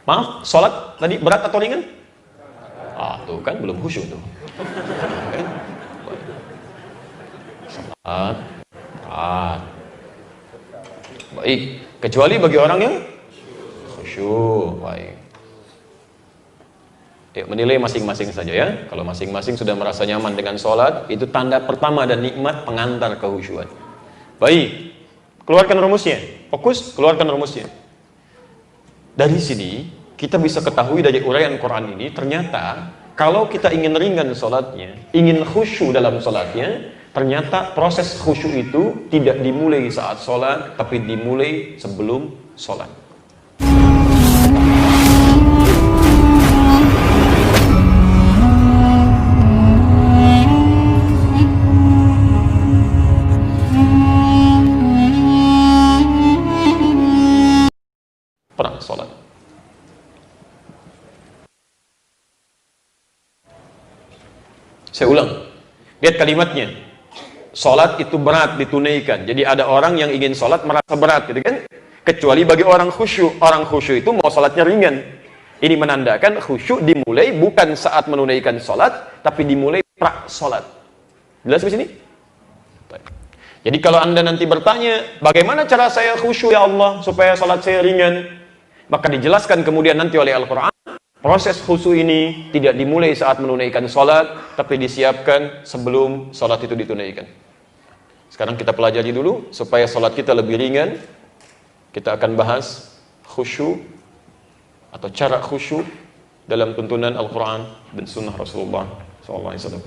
Maaf, sholat tadi berat atau ringan? Tuh kan belum khusyuk tuh. Sholat berat. Baik, kecuali bagi orang yang khusyuk. Baik. Yuk, menilai masing-masing saja ya. Kalau masing-masing sudah merasa nyaman dengan sholat, itu tanda pertama dan nikmat pengantar kehusyuan. Baik, keluarkan rumusnya. Fokus, keluarkan rumusnya. Dari sini, kita bisa ketahui dari uraian Quran ini, ternyata kalau kita ingin ringan sholatnya, ingin khusyuk dalam sholatnya, ternyata proses khusyuk itu tidak dimulai saat sholat, tapi dimulai sebelum sholat. Perang sholat. Saya ulang, lihat kalimatnya. Sholat itu berat ditunaikan. Jadi ada orang yang ingin sholat merasa berat, gitu kan? Kecuali bagi orang khusyuk. Orang khusyuk itu mau sholatnya ringan. Ini menandakan khusyuk dimulai bukan saat menunaikan sholat, tapi dimulai pra sholat. Jelas di sini? Jadi kalau Anda nanti bertanya, bagaimana cara saya khusyuk ya Allah supaya sholat saya ringan? Maka dijelaskan kemudian nanti oleh Al-Quran, proses khusyuk ini tidak dimulai saat menunaikan sholat, tapi disiapkan sebelum sholat itu ditunaikan. Sekarang kita pelajari dulu, supaya sholat kita lebih ringan. Kita akan bahas khusyuk, atau cara khusyuk dalam tuntunan Al-Quran dan Sunnah Rasulullah SAW.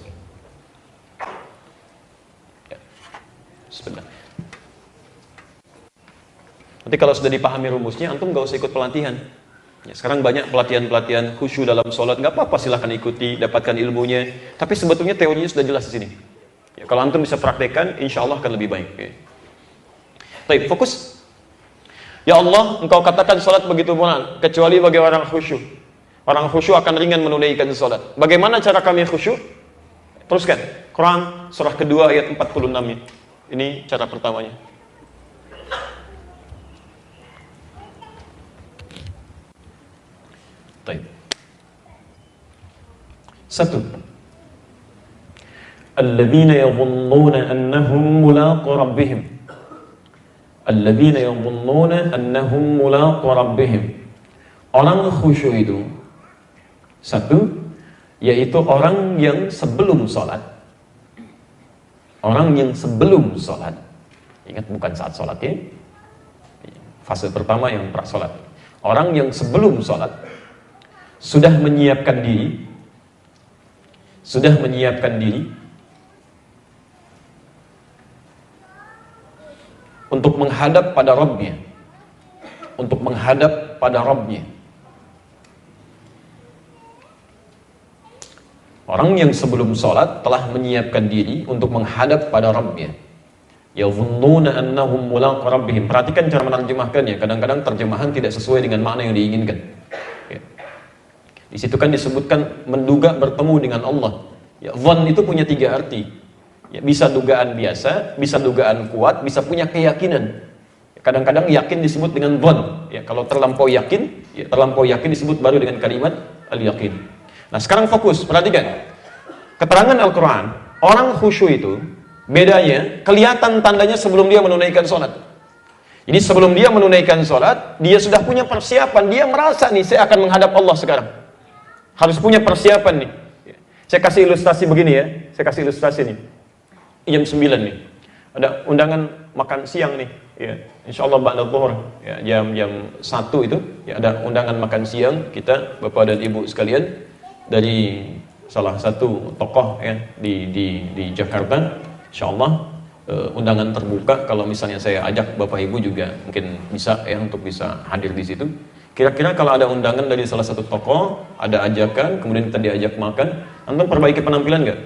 Ya. Sebentar. Nanti kalau sudah dipahami rumusnya, antum gak usah ikut pelatihan. Ya, sekarang banyak pelatihan-pelatihan khusyuk dalam sholat, gak apa-apa, silahkan ikuti, dapatkan ilmunya. Tapi sebetulnya teorinya sudah jelas di sini. Ya, kalau antum bisa praktekkan, insya Allah akan lebih baik. Ya. Baik, fokus. Ya Allah, Engkau katakan sholat begitu berat, kecuali bagi orang khusyuk. Orang khusyuk akan ringan menunaikan sholat. Bagaimana cara kami khusyuk? Teruskan. Quran surah kedua ayat 46-nya. Ini cara pertamanya. Satu, alladzina yadhunnuna annahum mulaqu rabbihim. Alladzina yadhunnuna annahum mulaqu rabbihim. Orang khusyuk itu satu, yaitu orang yang sebelum sholat. Orang yang sebelum sholat. Ingat, bukan saat sholat ya. Fase pertama yang pra sholat. Orang yang sebelum sholat sudah menyiapkan diri untuk menghadap pada Rabbnya, Orang yang sebelum sholat telah menyiapkan diri untuk menghadap pada Rabbnya. Yadhunnuna annahum mulaqu rabbihim. Perhatikan cara menerjemahkannya. Kadang-kadang terjemahan tidak sesuai dengan makna yang diinginkan. Di situ kan disebutkan menduga bertemu dengan Allah. Ya, dhann itu punya tiga arti. Ya, bisa dugaan biasa, bisa dugaan kuat, bisa punya keyakinan. Kadang-kadang yakin disebut dengan dhann. Ya, kalau terlampau yakin disebut baru dengan kalimat al-yakin. Nah, sekarang fokus, perhatikan. Keterangan Al-Quran, orang khusyuk itu bedanya kelihatan tandanya sebelum dia menunaikan sholat. Jadi sebelum dia menunaikan sholat, dia sudah punya persiapan. Dia merasa nih, saya akan menghadap Allah sekarang. Harus punya persiapan nih. Saya kasih ilustrasi begini ya. Saya kasih ilustrasi nih. Jam 9 nih. Ada undangan makan siang nih. Ya, insya Allah ba'da dhuhr. Ya, jam 1 itu. Ya, ada undangan makan siang kita, Bapak dan Ibu sekalian, dari salah satu tokoh ya di Jakarta. Insya Allah undangan terbuka. Kalau misalnya saya ajak Bapak Ibu juga mungkin bisa ya untuk bisa hadir di situ. Kira-kira kalau ada undangan dari salah satu tokoh, ada ajakan, kemudian kita diajak makan, antum perbaiki penampilan nggak?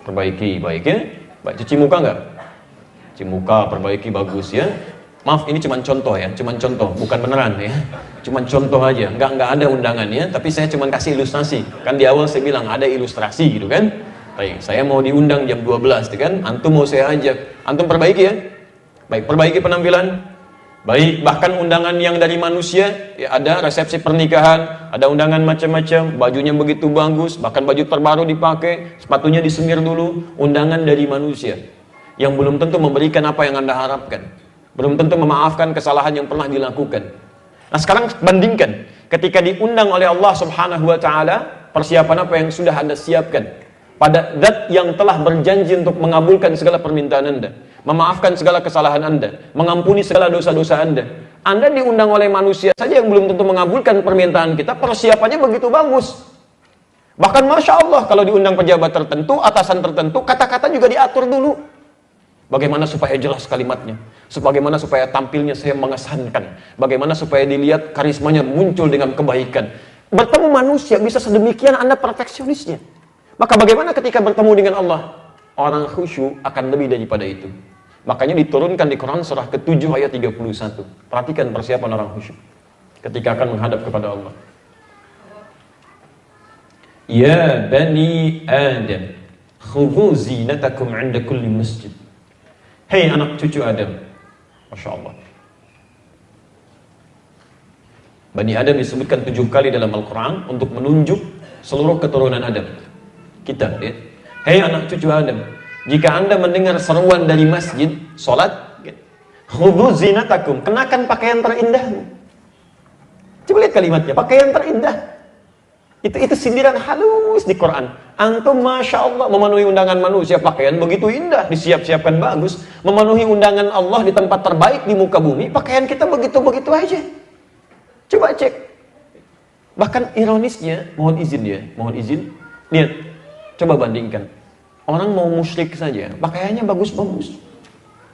Perbaiki, baik ya? Baik, cuci muka nggak? Cuci muka, perbaiki, bagus ya. Maaf, ini cuma contoh ya, cuma contoh, bukan beneran ya. Cuma contoh aja, nggak ada undangannya, tapi saya cuma kasih ilustrasi. Kan di awal saya bilang ada ilustrasi gitu kan. Baik, saya mau diundang jam 12 gitu kan, antum mau saya ajak, antum perbaiki ya. Baik, perbaiki penampilan. Baik, bahkan undangan yang dari manusia, ya ada resepsi pernikahan, ada undangan macam-macam, bajunya begitu bagus, bahkan baju terbaru dipakai, sepatunya disemir dulu, undangan dari manusia yang belum tentu memberikan apa yang Anda harapkan, belum tentu memaafkan kesalahan yang pernah dilakukan. Nah, sekarang bandingkan ketika diundang oleh Allah Subhanahu wa taala, persiapan apa yang sudah Anda siapkan pada zat yang telah berjanji untuk mengabulkan segala permintaan Anda, memaafkan segala kesalahan Anda, mengampuni segala dosa-dosa Anda. Anda diundang oleh manusia saja yang belum tentu mengabulkan permintaan kita, persiapannya begitu bagus. Bahkan Masya Allah, kalau diundang pejabat tertentu, atasan tertentu, kata-kata juga diatur dulu. Bagaimana supaya jelas kalimatnya, bagaimana supaya tampilnya saya mengesankan, bagaimana supaya dilihat karismanya muncul dengan kebaikan. Bertemu manusia bisa sedemikian Anda perfeksionisnya. Maka bagaimana ketika bertemu dengan Allah? Orang khusyuk akan lebih daripada itu. Makanya diturunkan di Quran surah ke-7 ayat 31. Perhatikan persiapan orang khusyuk ketika akan menghadap kepada Allah. Ya bani Adam, khudhu zinatakum 'inda kulli masjid. Hei anak cucu Adam. Masya Allah. Bani Adam disebutkan 7 kali dalam Al-Quran untuk menunjuk seluruh keturunan Adam. Kita, ya. Hei anak cucu Adam, jika Anda mendengar seruan dari masjid, sholat, khudhu zinatakum, kenakan pakaian terindahmu. Coba lihat kalimatnya, pakaian terindah. Itu sindiran halus di Quran. Antum Masya Allah memenuhi undangan manusia, pakaian begitu indah, disiap-siapkan bagus. Memenuhi undangan Allah di tempat terbaik di muka bumi, pakaian kita begitu-begitu aja. Coba cek. Bahkan ironisnya, mohon izin, lihat, coba bandingkan. Orang mau musyrik saja, pakaiannya bagus-bagus.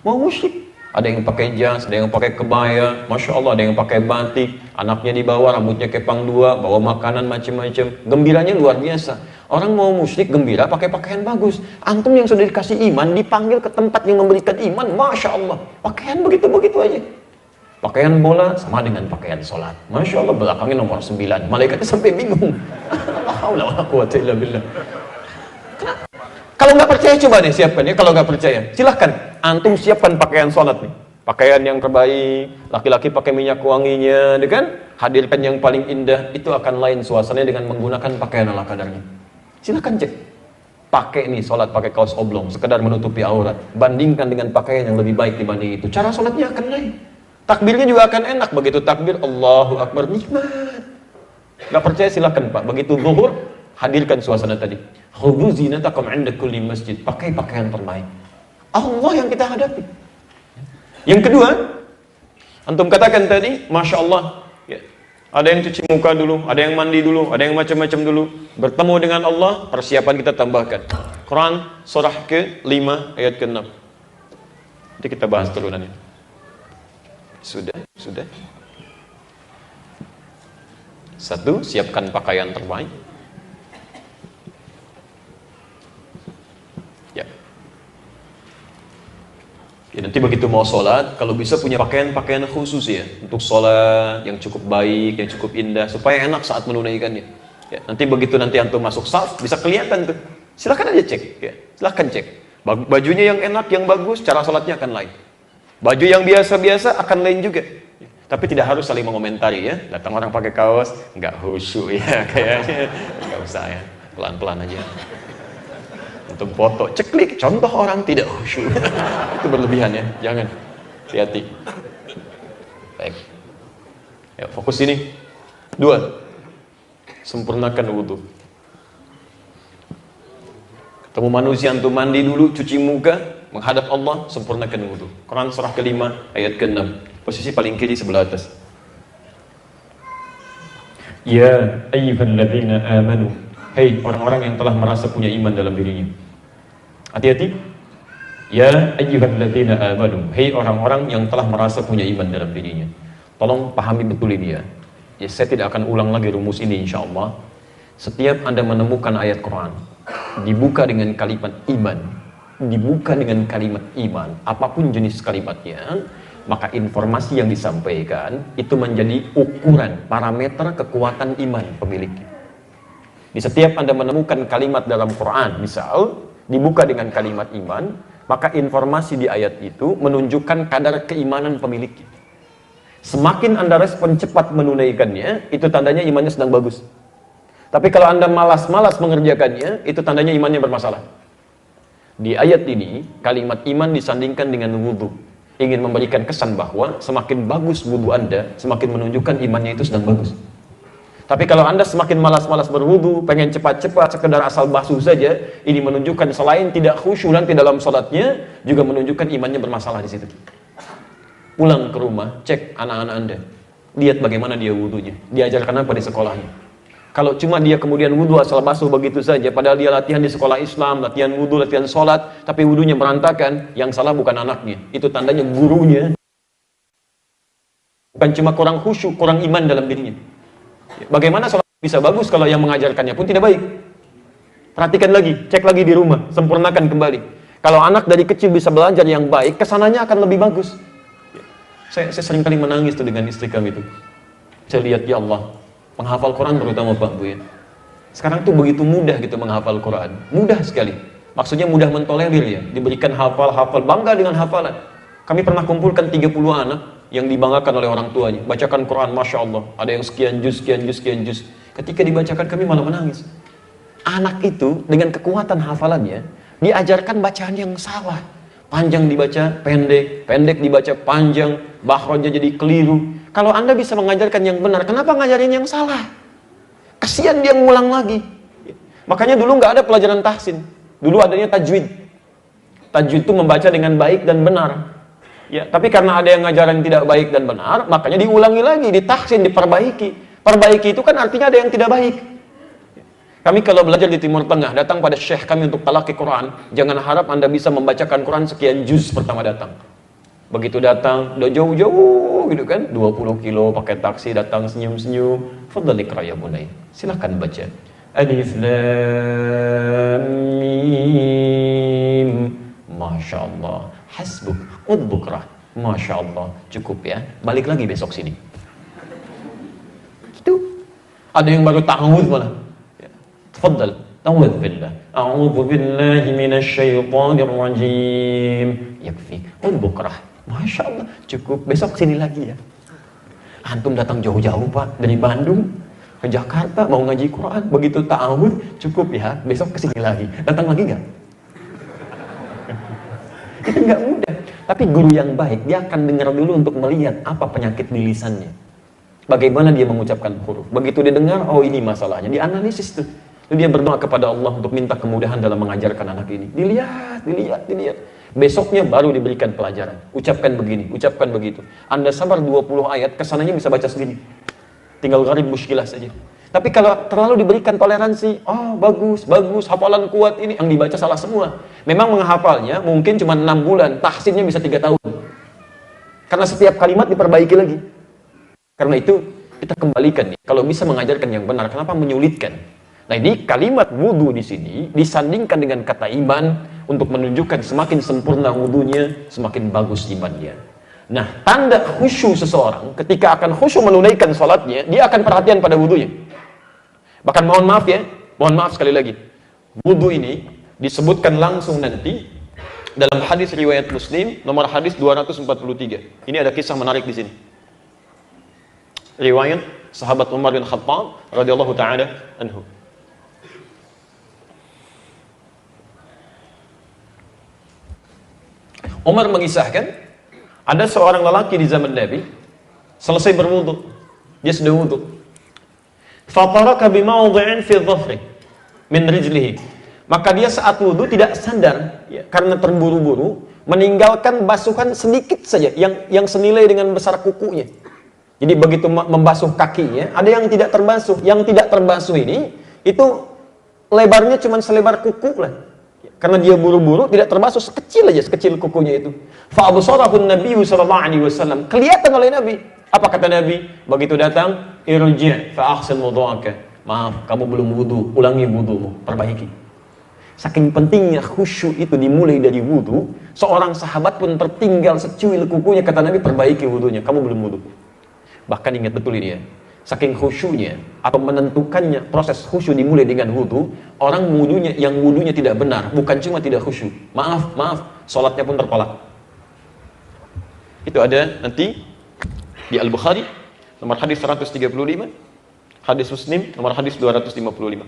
Mau musyrik, ada yang pakai jas, ada yang pakai kebaya, Masya Allah, ada yang pakai batik, anaknya dibawa, rambutnya kepang dua, bawa makanan macam-macam, gembiranya luar biasa. Orang mau musyrik gembira pakai pakaian bagus. Antum yang sudah dikasih iman, dipanggil ke tempat yang memberikan iman, Masya Allah, pakaian begitu-begitu aja. Pakaian bola sama dengan pakaian sholat, Masya Allah, belakangnya nomor 9, malaikatnya sampai bingung. La haula wala quwwata illa billah. Kalau nggak percaya coba deh siapkan ya. Kalau nggak percaya silahkan antum siapkan pakaian sholat nih, pakaian yang terbaik, laki-laki pakai minyak wanginya, kan? Hadirkan yang paling indah, itu akan lain suasananya dengan menggunakan pakaian ala kadarnya. Silahkan cek, pakai nih sholat pakai kaos oblong, sekedar menutupi aurat, bandingkan dengan pakaian yang lebih baik dibanding itu, cara sholatnya akan lain, takbirnya juga akan enak. Begitu takbir Allahu Akbar, nikmat. Nggak percaya silahkan Pak, begitu zuhur hadirkan suasana tadi. Khudhu zinatakum 'inda kulli masjid. Pakai pakaian terbaik. Allah yang kita hadapi. Yang kedua, antum katakan tadi, Masya Allah, ya, ada yang cuci muka dulu, ada yang mandi dulu, ada yang macam-macam dulu. Bertemu dengan Allah, persiapan kita tambahkan. Quran surah ke-5 ayat ke-6. Nanti kita bahas turunannya. Sudah. Satu, siapkan pakaian terbaik. Ya, nanti begitu mau sholat, kalau bisa punya pakaian khusus ya, untuk sholat yang cukup baik, yang cukup indah, supaya enak saat menunaikannya. Ya, nanti begitu nanti antum masuk saf, bisa kelihatan tuh. Silahkan aja cek, ya. Silahkan cek. Bajunya yang enak, yang bagus, cara sholatnya akan lain. Baju yang biasa-biasa akan lain juga. Ya. Tapi tidak harus saling mengomentari ya. Datang orang pakai kaos, nggak khusyuk ya kayaknya. Nggak usah ya, pelan-pelan aja. Untuk foto, ceklik, contoh orang tidak khusyuk. Itu berlebihan ya, jangan. Hati-hati. Baik. Ya, fokus ini. 2. Sempurnakan wudhu. Ketemu manusia, antum mandi dulu, cuci muka, menghadap Allah, sempurnakan wudhu. Quran surah ke-5 ayat ke-6. Posisi paling kiri sebelah atas. Ya ayyuhalladzina amanu. Hei orang-orang yang telah merasa punya iman dalam dirinya. Hati-hati. Ya ayyuhalladzina amanu. Hei orang-orang yang telah merasa punya iman dalam dirinya. Tolong pahami betul ini ya. Ya, saya tidak akan ulang lagi rumus ini insyaallah. Setiap Anda menemukan ayat Quran dibuka dengan kalimat iman, dibuka dengan kalimat iman, apapun jenis kalimatnya, maka informasi yang disampaikan itu menjadi ukuran, parameter kekuatan iman pemiliknya. Di setiap Anda menemukan kalimat dalam Quran, misal dibuka dengan kalimat iman, maka informasi di ayat itu menunjukkan kadar keimanan pemiliknya. Semakin Anda respon cepat menunaikannya, itu tandanya imannya sedang bagus. Tapi kalau Anda malas-malas mengerjakannya, itu tandanya imannya bermasalah. Di ayat ini, kalimat iman disandingkan dengan wudu. Ingin memberikan kesan bahwa semakin bagus wudu Anda, semakin menunjukkan imannya itu sedang bagus. Tapi kalau Anda semakin malas-malas berwudu, pengen cepat-cepat, sekedar asal basuh saja, ini menunjukkan selain tidak khusyuk nanti dalam salatnya, juga menunjukkan imannya bermasalah di situ. Pulang ke rumah, cek anak-anak Anda. Lihat bagaimana dia wudunya. Diajarkan apa di sekolahnya. Kalau cuma dia kemudian wudu asal basuh begitu saja, padahal dia latihan di sekolah Islam, latihan wudu, latihan sholat, tapi wudunya berantakan, yang salah bukan anaknya. Itu tandanya gurunya. Bukan cuma kurang khusyuk, kurang iman dalam dirinya. Bagaimana sholat bisa bagus kalau yang mengajarkannya pun tidak baik? Perhatikan lagi, cek lagi di rumah, sempurnakan kembali. Kalau anak dari kecil bisa belajar yang baik, kesananya akan lebih bagus. Saya sering kali menangis tuh dengan istri kami itu. Saya lihat, ya Allah, penghafal Quran terutama Pak Bu ya. Sekarang tuh begitu mudah gitu menghafal Quran. Mudah sekali. Maksudnya mudah mentolerir ya. Diberikan hafal-hafal, bangga dengan hafalan. Kami pernah kumpulkan 30 anak yang dibanggakan oleh orang tuanya. Bacakan Quran, Masya Allah. Ada yang sekian juz, sekian juz, sekian juz. Ketika dibacakan kami malah menangis. Anak itu dengan kekuatan hafalannya, diajarkan bacaan yang salah. Panjang dibaca pendek, pendek dibaca panjang, bahrojnya jadi keliru. Kalau Anda bisa mengajarkan yang benar, kenapa ngajarin yang salah? Kasihan dia ngulang lagi. Makanya dulu nggak ada pelajaran tahsin. Dulu adanya tajwid. Tajwid itu membaca dengan baik dan benar. Ya, tapi karena ada yang ngajaran tidak baik dan benar, makanya diulangi lagi, ditahsin, diperbaiki. Perbaiki itu kan artinya ada yang tidak baik. Kami kalau belajar di Timur Tengah, datang pada syekh kami untuk talaqi Quran, jangan harap Anda bisa membacakan Quran sekian juz pertama datang. Begitu datang, udah jauh-jauh gitu kan, 20 kilo pakai taksi datang senyum-senyum. Fadhal iqra ya bunay. Silakan baca. Alif lam mim. Masya Allah. Hasbuk. Udbukrah. Masya Allah. Cukup ya. Balik lagi besok sini. Gitu. Ada yang baru ta'awudz malah. Tafadhal. Ta'awudz billah. A'udzu billahi minasy syaithanir rajim. Yakfi. Udbukrah. Masya Allah, cukup. Besok sini lagi ya. Antum datang jauh-jauh Pak, dari Bandung ke Jakarta mau ngaji Quran, begitu ta'awud, cukup ya. Besok kesini lagi. Datang lagi nggak? Itu nggak mudah. Tapi guru yang baik, dia akan dengar dulu untuk melihat apa penyakit di lisannya. Bagaimana dia mengucapkan huruf. Begitu dia dengar, oh ini masalahnya. Dianalisis tuh. Lalu dia berdoa kepada Allah untuk minta kemudahan dalam mengajarkan anak ini. Dilihat. Besoknya baru diberikan pelajaran. Ucapkan begini, ucapkan begitu. Anda sabar 20 ayat, kesananya bisa baca sendiri. Tinggal gharib muskilah saja. Tapi kalau terlalu diberikan toleransi, oh bagus, hafalan kuat ini, yang dibaca salah semua. Memang menghafalnya mungkin cuma 6 bulan, tahsinnya bisa 3 tahun. Karena setiap kalimat diperbaiki lagi. Karena itu kita kembalikan nih, kalau bisa mengajarkan yang benar, kenapa menyulitkan? Nah ini kalimat wudu di sini disandingkan dengan kata iman untuk menunjukkan semakin sempurna wudunya, semakin bagus imannya. Nah, tanda khusyuk seseorang ketika akan khusyuk menunaikan sholatnya, dia akan perhatian pada wudunya. Bahkan mohon maaf sekali lagi, wudu ini disebutkan langsung nanti dalam hadis riwayat Muslim nomor hadis 243. Ini ada kisah menarik di sini. Riwayat sahabat Umar bin Khattab radhiyallahu taala anhu. Umar mengisahkan ada seorang lelaki di zaman Nabi selesai berwudu, dia sedang wudu. Fataraka bimawdhi'in fi dhahri min rijlihi. Maka dia saat wudu tidak sadar ya, karena terburu-buru meninggalkan basuhan sedikit saja yang senilai dengan besar kukunya. Jadi begitu membasuh kakinya, ada yang tidak terbasuh. Yang tidak terbasuh ini itu lebarnya cuma selebar kuku lah. Karena dia buru-buru, tidak terbasuh sekecil kukunya itu. Fa'absarahu Nabi sallallahu alaihi wasallam. Kelihatan oleh Nabi. Apa kata Nabi? Begitu datang, irji' fa ahsin wudu'aka. Maaf, kamu belum wudu, ulangi wudumu, perbaiki. Saking pentingnya khusyuk itu dimulai dari wudu, seorang sahabat pun tertinggal secuil kukunya, kata Nabi, perbaiki wudunya, kamu belum wudu. Bahkan ingat betul ini ya. Saking khusyuknya atau menentukannya proses khusyuk dimulai dengan wudu, orang yang wudunya tidak benar, bukan cuma tidak khusyuk, maaf, sholatnya pun tertolak. Itu ada nanti Di Al-Bukhari nomor hadis 135, hadis Muslim nomor hadis 255.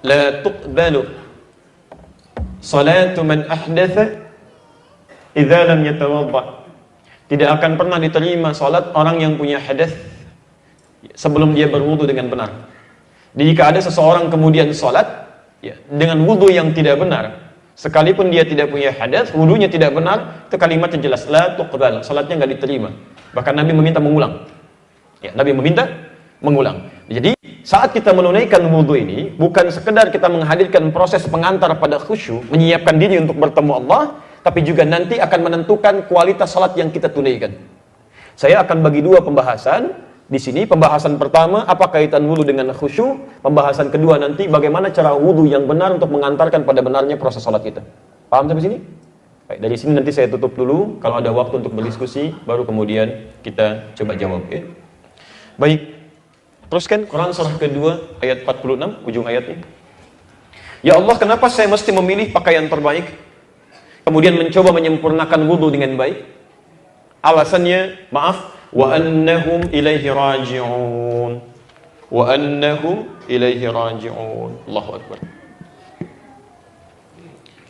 La tuqbalu salatu man ahdatha idza lam yatawadda. Tidak akan pernah diterima salat orang yang punya hadas sebelum dia berwudu dengan benar. Jika ada seseorang kemudian salat ya, dengan wudu yang tidak benar, sekalipun dia tidak punya hadas, wudunya tidak benar, itu kalimatnya jelas, la tuqbal, salatnya enggak diterima. Bahkan Nabi meminta mengulang. Ya, Nabi meminta mengulang. Jadi saat kita menunaikan wudu ini bukan sekedar kita menghadirkan proses pengantar pada khusyuk, menyiapkan diri untuk bertemu Allah, tapi juga nanti akan menentukan kualitas salat yang kita tunaikan. Saya akan bagi dua pembahasan di sini. Pembahasan pertama, apa kaitan wudu dengan khusyuk? Pembahasan kedua nanti, bagaimana cara wudu yang benar untuk mengantarkan pada benarnya proses salat kita. Paham sampai sini? Baik, dari sini nanti saya tutup dulu. Kalau ada waktu untuk berdiskusi, baru kemudian kita coba jawab. Ya. Baik, teruskan Quran surah kedua ayat 46, ujung ayatnya. Ya Allah, kenapa saya mesti memilih pakaian terbaik? Kemudian mencoba menyempurnakan wudu dengan baik. Alasannya, maaf, wa annahum ilaihi raji'un. Wa annahum ilaihi raji'un. Allahu Akbar.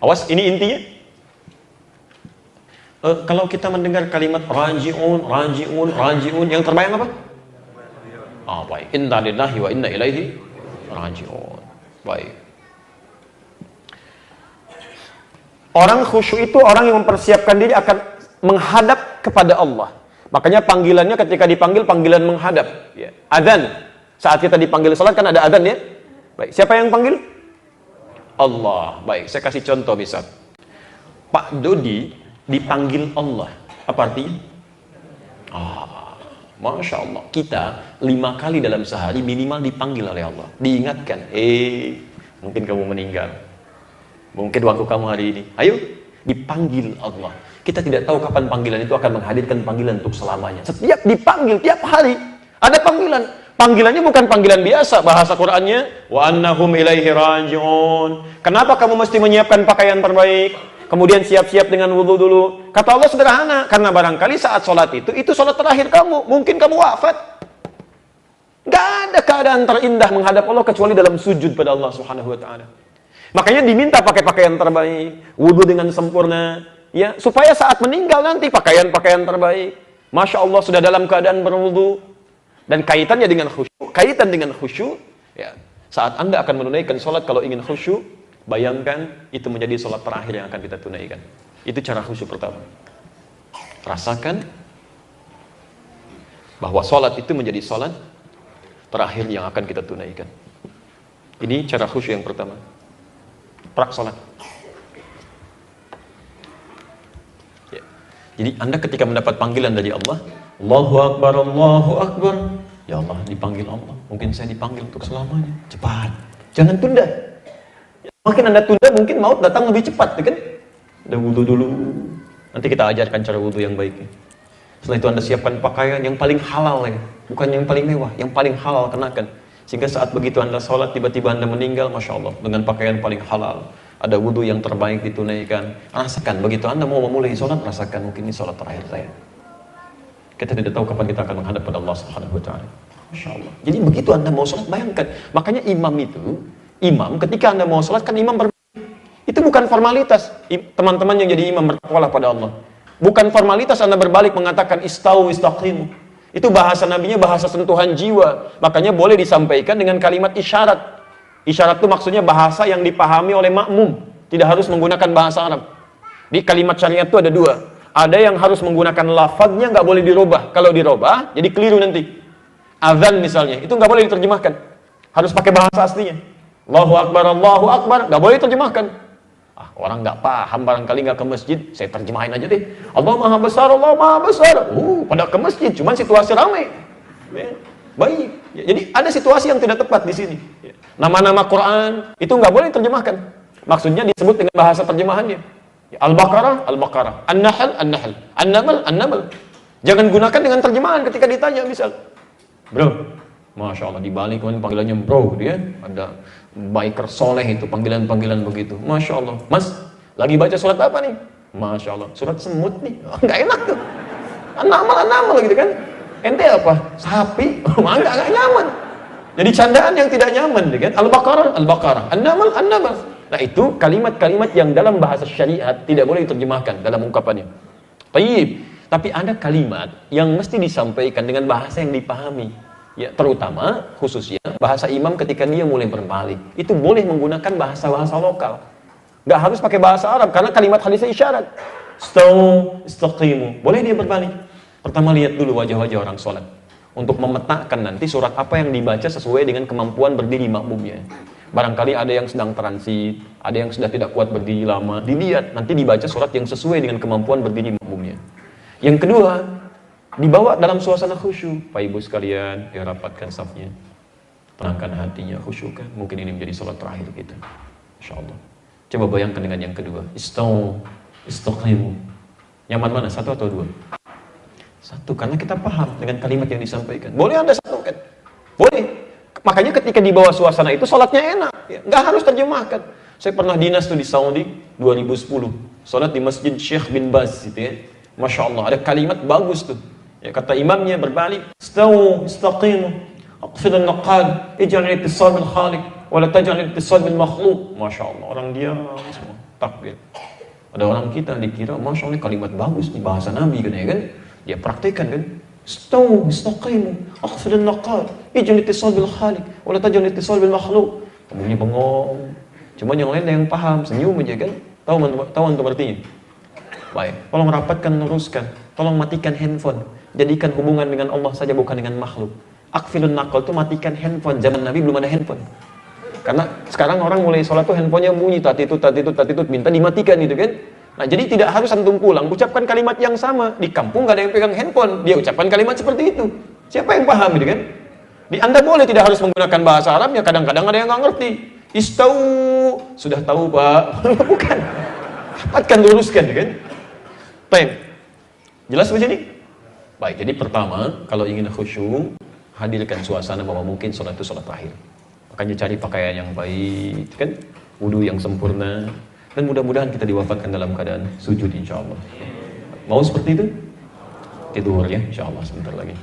Awas, ini intinya. Kalau kita mendengar kalimat raji'un, raji'un, raji'un, yang terbayang apa? Baik. Inna lillahi wa inna ilaihi raji'un. Baik. Orang khusyuk itu orang yang mempersiapkan diri akan menghadap kepada Allah. Makanya panggilannya ketika dipanggil, panggilan menghadap. Ya. Adzan. Saat kita dipanggil salat kan ada adzan ya. Baik, siapa yang panggil? Allah. Baik, saya kasih contoh misal. Pak Dodi dipanggil Allah. Apa artinya? Masya Allah. Kita 5 kali dalam sehari minimal dipanggil oleh Allah. Diingatkan, mungkin kamu meninggal. Mungkin waktu kamu hari ini. Ayo, dipanggil Allah. Kita tidak tahu kapan panggilan itu akan menghadirkan panggilan untuk selamanya. Setiap dipanggil, tiap hari ada panggilan. Panggilannya bukan panggilan biasa. Bahasa Qur'annya, wa annahum ilaihi raji'un. Kenapa kamu mesti menyiapkan pakaian terbaik? Kemudian siap-siap dengan wudu dulu. Kata Allah sederhana, karena barangkali saat sholat itu sholat terakhir kamu. Mungkin kamu wafat. Gak ada keadaan terindah menghadap Allah kecuali dalam sujud pada Allah Subhanahu wa ta'ala. Makanya diminta pakai pakaian terbaik, wudu dengan sempurna, ya, supaya saat meninggal nanti pakaian-pakaian terbaik. Masya Allah sudah dalam keadaan berwudu. Dan kaitannya dengan khusyuk, kaitan dengan khusyuk, ya, saat Anda akan menunaikan sholat kalau ingin khusyuk, bayangkan itu menjadi sholat terakhir yang akan kita tunaikan. Itu cara khusyuk pertama. Rasakan bahwa sholat itu menjadi sholat terakhir yang akan kita tunaikan. Ini cara khusyuk yang pertama. Prak sholat. Ya. Jadi Anda ketika mendapat panggilan dari Allah, Allahu Akbar, Allahu Akbar. Ya Allah, dipanggil Allah. Mungkin saya dipanggil untuk selamanya. Cepat. Jangan tunda. Makin Anda tunda, mungkin maut datang lebih cepat. Kan? Udah wudu dulu. Nanti kita ajarkan cara wudu yang baik. Setelah itu Anda siapkan pakaian yang paling halal. Ya. Bukan yang paling mewah. Yang paling halal kenakan. Sehingga saat begitu Anda sholat, tiba-tiba Anda meninggal, Masya Allah, dengan pakaian paling halal. Ada wudu yang terbaik ditunaikan. Rasakan, begitu Anda mau memulai sholat, rasakan mungkin ini sholat terakhir saya. Kita tidak tahu kapan kita akan menghadap pada Allah Subhanahu wa ta'ala. Masya Allah. Jadi begitu Anda mau sholat, bayangkan. Makanya imam ketika Anda mau sholat, kan imam itu bukan formalitas. Teman-teman yang jadi imam bertakwalah pada Allah. Bukan formalitas Anda berbalik mengatakan istawu istaqimu. Itu bahasa nabinya bahasa sentuhan jiwa. Makanya boleh disampaikan dengan kalimat isyarat. Isyarat itu maksudnya bahasa yang dipahami oleh makmum. Tidak harus menggunakan bahasa Arab. Di kalimat syariat itu ada dua. Ada yang harus menggunakan lafadznya, nggak boleh dirubah. Kalau dirubah, jadi keliru nanti. Azan misalnya, itu nggak boleh diterjemahkan. Harus pakai bahasa aslinya. Allahu Akbar, nggak boleh diterjemahkan. Orang nggak paham, barangkali nggak ke masjid, saya terjemahin aja deh. Allah Maha Besar, Allah Maha Besar. Pada ke masjid, cuman situasi ramai. Baik. Jadi ada situasi yang tidak tepat di sini. Nama-nama Quran itu nggak boleh diterjemahkan. Maksudnya disebut dengan bahasa terjemahannya. Al-Baqarah, Al-Baqarah. An-Nahl, An-Nahl. An-Naml, An-Naml. Jangan gunakan dengan terjemahan ketika ditanya misal. Bro, Masya Allah, di Bali kemudian panggilannya bro, dia ada biker soleh itu, panggilan-panggilan begitu. Masya Allah, mas, lagi baca surat apa nih? Masya Allah, surat semut nih. Nggak enak tuh, anak-anak gitu kan. Ente apa? Sapi? Nggak nyaman. Jadi candaan yang tidak nyaman, kan? Al-Baqarah, An-Namal. Nah itu kalimat-kalimat yang dalam bahasa syariat tidak boleh diterjemahkan dalam ungkapannya. Tapi ada kalimat yang mesti disampaikan dengan bahasa yang dipahami. Ya, terutama khususnya bahasa imam ketika dia mulai berbalik. Itu boleh menggunakan bahasa-bahasa lokal. Nggak harus pakai bahasa Arab, karena kalimat hadisnya isyarat. Istaqimu. Boleh dia berbalik. Pertama lihat dulu wajah-wajah orang sholat. Untuk memetakan nanti surat apa yang dibaca sesuai dengan kemampuan berdiri makmumnya. Barangkali ada yang sedang transit, ada yang sudah tidak kuat berdiri lama. Dilihat, nanti dibaca surat yang sesuai dengan kemampuan berdiri makmumnya. Yang kedua, dibawa dalam suasana khusyuk. Pak Ibu sekalian, ya rapatkan safnya. Tenangkan hatinya, khusyuk kan. Mungkin ini menjadi salat terakhir kita. InsyaAllah. Coba bayangkan dengan yang kedua. Istaqimu. Nyaman mana? Satu atau dua? Satu, karena kita paham dengan kalimat yang disampaikan. Boleh Anda satu kan? Boleh. Makanya ketika di bawah suasana itu salatnya enak. Ya, nggak harus terjemahkan. Saya pernah dinas tuh di Saudi 2010. Salat di Masjid Syekh bin Baz gitu ya. Masya Allah, ada kalimat bagus tuh. Ya, kata imamnya berbalik, istaqimu, aqfidun naqad, ij'al ittisal bil khaliq, wa la taj'al ittisal bil makhluq. Masya Allah, orang dia semua takbir. Ada orang kita dikira, Masya Allah, kalimat bagus nih, bahasa Nabi kan ya kan? Dia praktekkan kan? Istaqimu, aqfidun naqad, ij'al ittisal bil khaliq, wa la taj'al ittisal bil makhluq. Kamunya bengong. Cuma yang lain ada yang paham, senyum aja kan? Tahu antum artinya? Baik, tolong rapatkan, luruskan. Tolong matikan handphone. Jadikan hubungan dengan Allah saja, bukan dengan makhluk. Akfilun naqal itu matikan handphone. Zaman Nabi belum ada handphone. Karena sekarang orang mulai sholat tuh handphonenya bunyi, tatitut, minta dimatikan gitu kan. Nah jadi tidak harus antum pulang, ucapkan kalimat yang sama. Di kampung gak ada yang pegang handphone, dia ucapkan kalimat seperti itu. Siapa yang paham gitu kan? Di Anda boleh tidak harus menggunakan bahasa Arabnya, kadang-kadang ada yang gak ngerti. Istau, sudah tahu Pak. Bukan. Rapatkan, luruskan gitu kan. Baik. Jelas begini? Baik, jadi pertama, kalau ingin khusyuk, hadirkan suasana bahwa mungkin sholat itu sholat terakhir. Makanya cari pakaian yang baik, kan? Wudu yang sempurna, dan mudah-mudahan kita diwafatkan dalam keadaan sujud insya Allah. Mau seperti itu? Tidur ya, insya Allah sebentar lagi.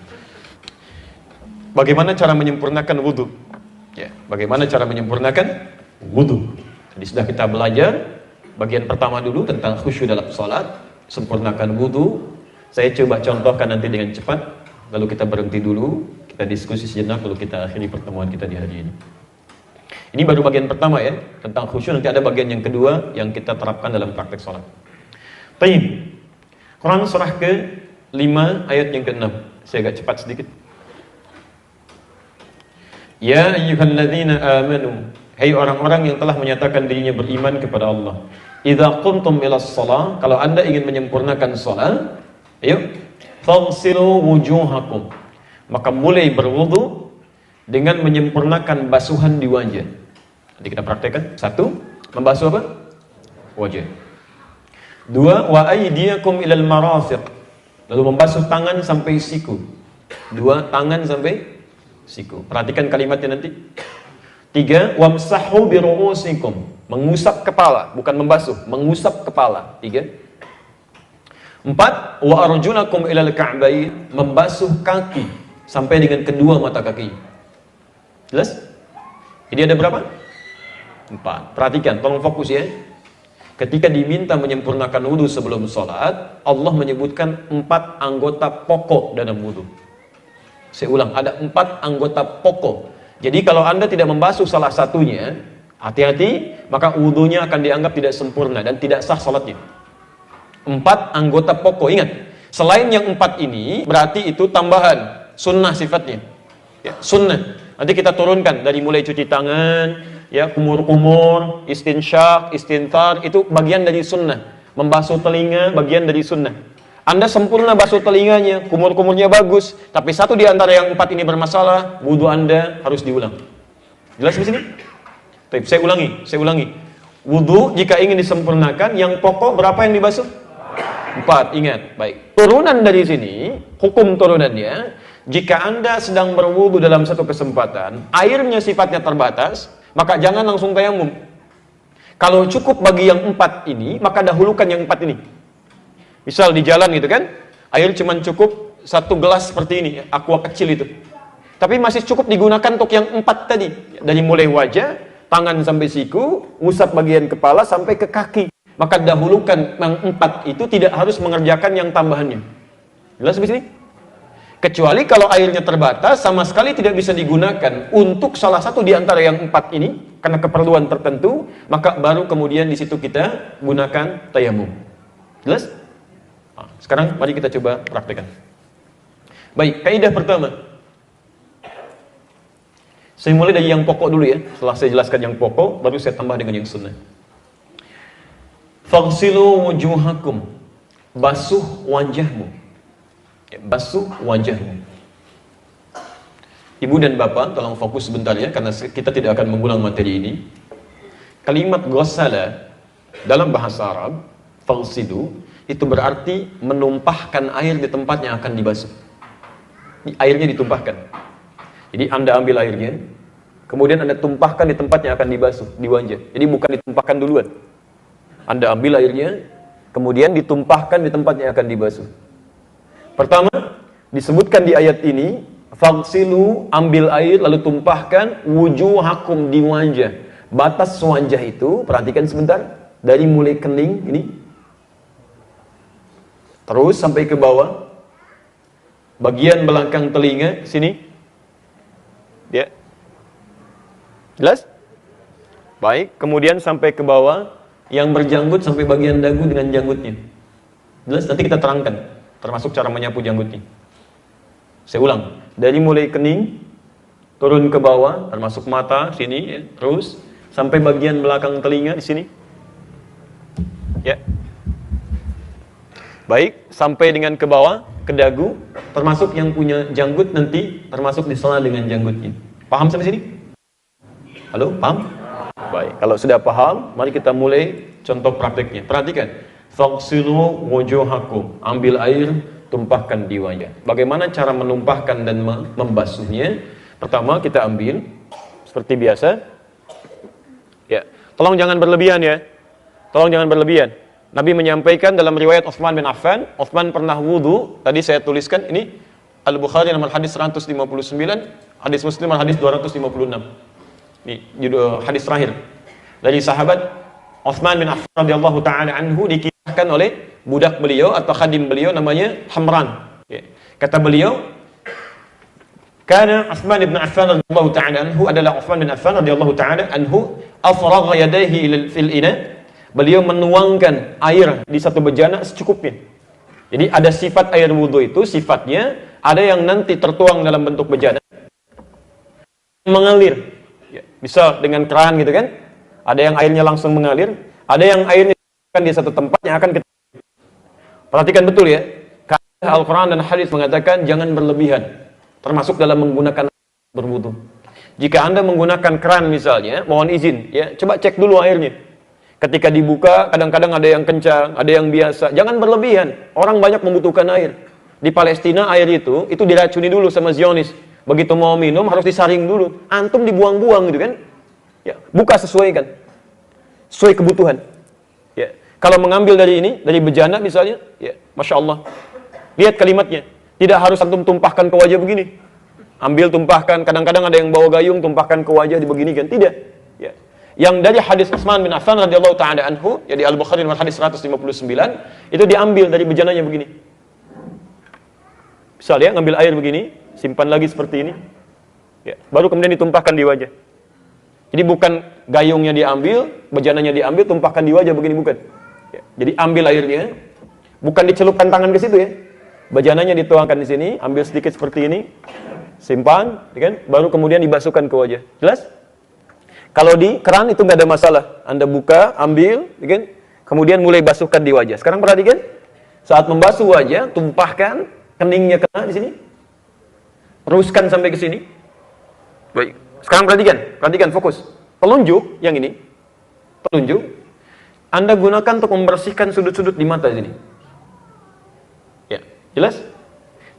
Bagaimana cara menyempurnakan wudu? Ya, bagaimana cara menyempurnakan wudu? Jadi sudah kita belajar bagian pertama dulu tentang khusyuk dalam sholat, sempurnakan wudu. Saya coba contohkan nanti dengan cepat, lalu kita berhenti dulu, kita diskusi sejenak, lalu kita akhiri pertemuan kita di hari ini. Ini baru bagian pertama ya, tentang khusyuk. Nanti ada bagian yang kedua yang kita terapkan dalam praktek sholat. Baik, Quran surah ke-5 ayat yang ke-6. Saya agak cepat sedikit. Ya ayyuhalladzina amanu, hai orang-orang yang telah menyatakan dirinya beriman kepada Allah. Idza qumtum ilas shalah, kalau Anda ingin menyempurnakan salat, ayo, faghsilu wujuhakum. Maka mulai berwudu dengan menyempurnakan basuhan di wajah. Nanti kita praktekkan. 1, membasuh apa? Wajah. 2, wa aydiyakum ilal marafiq. Lalu membasuh tangan sampai siku. 2, tangan sampai siku. Perhatikan kalimatnya nanti. 3, wamsahu bi ru'usikum. Mengusap kepala, bukan membasuh, mengusap kepala. 3. 4, wa arjulakum ilal ka'bayn, membasuh kaki sampai dengan kedua mata kaki. Jelas? Jadi ada berapa? 4. Perhatikan, tolong fokus ya. Ketika diminta menyempurnakan wudu sebelum sholat, Allah menyebutkan 4 anggota pokok dalam wudu. Saya ulang, ada 4 anggota pokok. Jadi kalau Anda tidak membasuh salah satunya, hati-hati, maka wudunya akan dianggap tidak sempurna dan tidak sah sholatnya. 4 anggota pokok, ingat, selain yang 4 ini berarti itu tambahan, sunnah sifatnya ya, sunnah. Nanti kita turunkan dari mulai cuci tangan ya, kumur-kumur, istinsyaq, istinthar, itu bagian dari sunnah. Membasuh telinga bagian dari sunnah. Anda sempurna basuh telinganya, kumur-kumurnya bagus, tapi satu di antara yang 4 ini bermasalah, wudu Anda harus diulang. Jelas di sini? Baik, saya ulangi. Wudu jika ingin disempurnakan, yang pokok berapa yang dibasuh? 4, ingat. Baik. Turunan dari sini, hukum turunannya, Jika Anda sedang berwudu dalam satu kesempatan, airnya sifatnya terbatas, maka jangan langsung tayamum. Kalau cukup bagi yang 4 ini, maka dahulukan yang 4 ini. Misal di jalan gitu kan, air cuma cukup 1 gelas seperti ini, aqua kecil itu. Tapi masih cukup digunakan untuk yang 4 tadi. Dari mulai wajah, tangan sampai siku, usap bagian kepala sampai ke kaki. Maka dahulukan yang 4 itu, tidak harus mengerjakan yang tambahannya. Jelas di sini? Kecuali kalau airnya terbatas, sama sekali tidak bisa digunakan untuk salah satu di antara yang 4 ini, karena keperluan tertentu, maka baru kemudian di situ kita gunakan tayamum. Jelas? Nah, sekarang mari kita coba praktekkan. Baik, kaidah pertama. Saya mulai dari yang pokok dulu ya. Setelah saya jelaskan yang pokok, baru saya tambah dengan yang sunnah. Faghsilu wujuhakum. Basuh wajahmu. Basuh wajahmu. Ibu dan bapak, tolong fokus sebentar ya, karena kita tidak akan mengulang materi ini. Kalimat ghassala dalam bahasa Arab, faghsilu, itu berarti menumpahkan air di tempat yang akan dibasuh. Airnya ditumpahkan. Jadi Anda ambil airnya, kemudian Anda tumpahkan di tempat yang akan dibasuh, di wajah. Jadi bukan ditumpahkan duluan. Anda ambil airnya, kemudian ditumpahkan di tempat yang akan dibasuh. Pertama, disebutkan di ayat ini, faghsilu, ambil air lalu tumpahkan wujuhakum, di wajah. Batas wajah itu, perhatikan sebentar, dari mulai kening ini, terus sampai ke bawah, bagian belakang telinga sini, ya, jelas? Baik, kemudian sampai ke bawah, yang berjanggut sampai bagian dagu dengan janggutnya. Jelas? Nanti kita terangkan, termasuk cara menyapu janggutnya. Saya ulang, dari mulai kening turun ke bawah, termasuk mata sini, ya, terus sampai bagian belakang telinga di sini, ya. Baik, sampai dengan ke bawah, ke dagu, termasuk yang punya janggut nanti termasuk di sana dengan janggutnya. Paham sampai sini? Halo, paham? Baik, kalau sudah paham, mari kita mulai contoh prakteknya. Perhatikan. Faghsilu wujuhakum, ambil air, tumpahkan di wajah. Bagaimana cara menumpahkan dan membasuhnya? Pertama kita ambil seperti biasa. Ya, tolong jangan berlebihan ya. Tolong jangan berlebihan. Nabi menyampaikan dalam riwayat Utsman bin Affan, Utsman pernah wudu, tadi saya tuliskan ini Al-Bukhari nomor hadis 159, hadis Muslim nomor hadis 256. Ini judul hadis terakhir. Dari sahabat Utsman bin Affan radhiyallahu taala anhu, dikisahkan oleh budak beliau atau khadim beliau namanya Hamran. Ya. Kata beliau, karena Utsman bin Affan radhiyallahu taala anhu adalah Utsman bin Affan radhiyallahu taala anhu afragha yadayhi fil ina. Beliau menuangkan air di satu bejana secukupnya. Jadi ada sifat air wudu itu, sifatnya ada yang nanti tertuang dalam bentuk bejana, mengalir. Ya. Misal dengan keran gitu kan, ada yang airnya langsung mengalir, ada yang airnya di satu tempat yang akan kita. Perhatikan betul ya, karena Al-Quran dan hadis mengatakan jangan berlebihan, termasuk dalam menggunakan berwudu. Jika Anda menggunakan keran misalnya, mohon izin ya, coba cek dulu airnya. Ketika dibuka, kadang-kadang ada yang kencang, ada yang biasa. Jangan berlebihan. Orang banyak membutuhkan air. Di Palestina air itu diracuni dulu sama Zionis. Begitu mau minum harus disaring dulu. Antum dibuang-buang gitu kan? Ya, buka sesuai kan? Sesuai kebutuhan. Ya. Kalau mengambil dari ini, dari bejana misalnya, ya, Masya Allah. Lihat kalimatnya. Tidak harus antum tumpahkan ke wajah begini. Ambil, tumpahkan. Kadang-kadang ada yang bawa gayung, tumpahkan ke wajah dibeginikan. Tidak. Ya. Yang dari hadis Utsman bin Affan radhiyallahu taala anhu, jadi Al-Bukhari nomor hadis 159, itu diambil dari bejananya begini. Misal ya, ngambil air begini, simpan lagi seperti ini. Ya, baru kemudian ditumpahkan di wajah. Jadi bukan gayungnya diambil, bejananya diambil, tumpahkan di wajah begini, bukan. Ya, jadi ambil airnya, bukan dicelupkan tangan ke situ ya. Bejananya dituangkan di sini, ambil sedikit seperti ini, simpan, ya kan? Baru kemudian dibasuhkan ke wajah. Jelas? Kalau di keran itu nggak ada masalah. Anda buka, ambil, kan? Kemudian mulai basuhkan di wajah. Sekarang perhatikan, saat membasuh wajah, tumpahkan, keningnya kena di sini, teruskan sampai ke sini. Baik. Sekarang perhatikan, fokus. Telunjuk yang ini, telunjuk, Anda gunakan untuk membersihkan sudut-sudut di mata sini. Ya, jelas?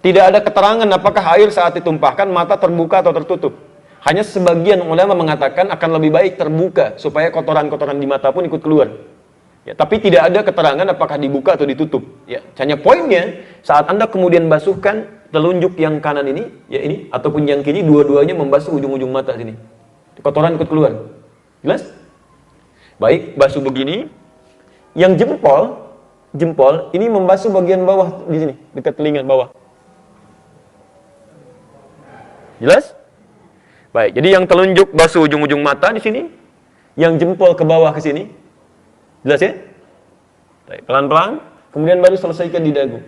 Tidak ada keterangan apakah air saat ditumpahkan mata terbuka atau tertutup. Hanya sebagian ulama mengatakan akan lebih baik terbuka supaya kotoran-kotoran di mata pun ikut keluar. Ya, tapi tidak ada keterangan apakah dibuka atau ditutup. Ya, hanya poinnya saat Anda kemudian basuhkan telunjuk yang kanan ini, ya ini ataupun yang kiri, dua-duanya membasuh ujung-ujung mata sini. Kotoran ikut keluar. Jelas? Baik, basuh begini. Yang jempol ini membasuh bagian bawah di sini, dekat telinga bawah. Jelas? Baik, jadi yang telunjuk basuh ujung-ujung mata di sini, yang jempol ke bawah ke sini. Jelas ya? Baik, pelan-pelan, kemudian baru selesaikan di dagu.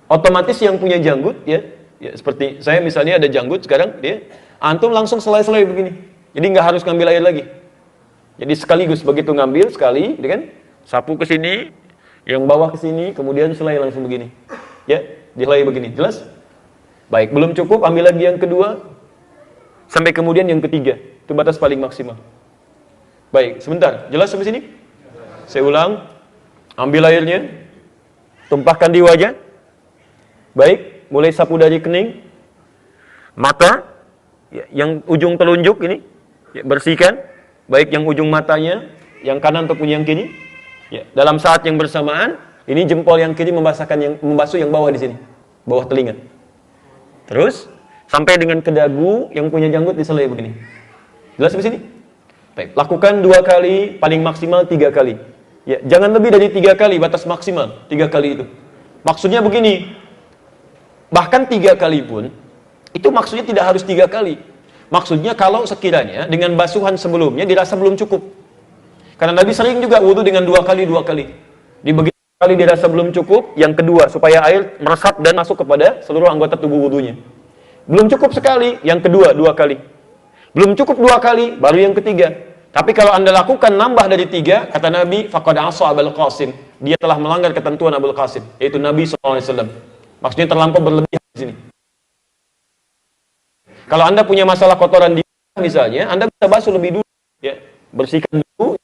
Otomatis yang punya janggut ya seperti saya misalnya ada janggut sekarang, antum langsung selai-selai begini. Jadi nggak harus ngambil air lagi. Jadi sekaligus begitu ngambil sekali, kan? Sapu ke sini, yang bawah ke sini, kemudian selai langsung begini. Ya, dihelai begini. Jelas? Baik, belum cukup, ambil lagi yang kedua, sampai kemudian yang ketiga. Itu batas paling maksimal. Baik, sebentar. Jelas sampai sini? Saya ulang. Ambil airnya, tumpahkan di wajah. Baik, mulai sapu dari kening, mata, ya, yang ujung telunjuk ini, ya, bersihkan. Baik yang ujung matanya, yang kanan ataupun yang kiri. Ya, dalam saat yang bersamaan, ini jempol yang kiri membasuh yang bawah di sini, bawah telinga. Terus sampai dengan ke dagu yang punya janggut diselai begini. Jelas di sini? Baik, lakukan 2 kali, paling maksimal 3 kali. Ya, jangan lebih dari 3 kali, batas maksimal 3 kali itu. Maksudnya begini, bahkan 3 kali pun, itu maksudnya tidak harus 3 kali. Maksudnya kalau sekiranya dengan basuhan sebelumnya dirasa belum cukup. Karena Nabi sering juga wudu dengan 2 kali. Di begitu kali dirasa belum cukup, yang kedua supaya air meresap dan masuk kepada seluruh anggota tubuh wudunya. Belum cukup sekali, yang kedua 2 kali. Belum cukup 2 kali, baru yang ketiga. Tapi kalau Anda lakukan nambah dari 3, kata Nabi, faqad asa Abul Qasim. Dia telah melanggar ketentuan Abul Qasim, yaitu Nabi SAW. Maksudnya terlampau berlebihan di sini. Kalau Anda punya masalah kotoran di misalnya, Anda bisa basuh lebih dulu, ya, bersihkan dulu.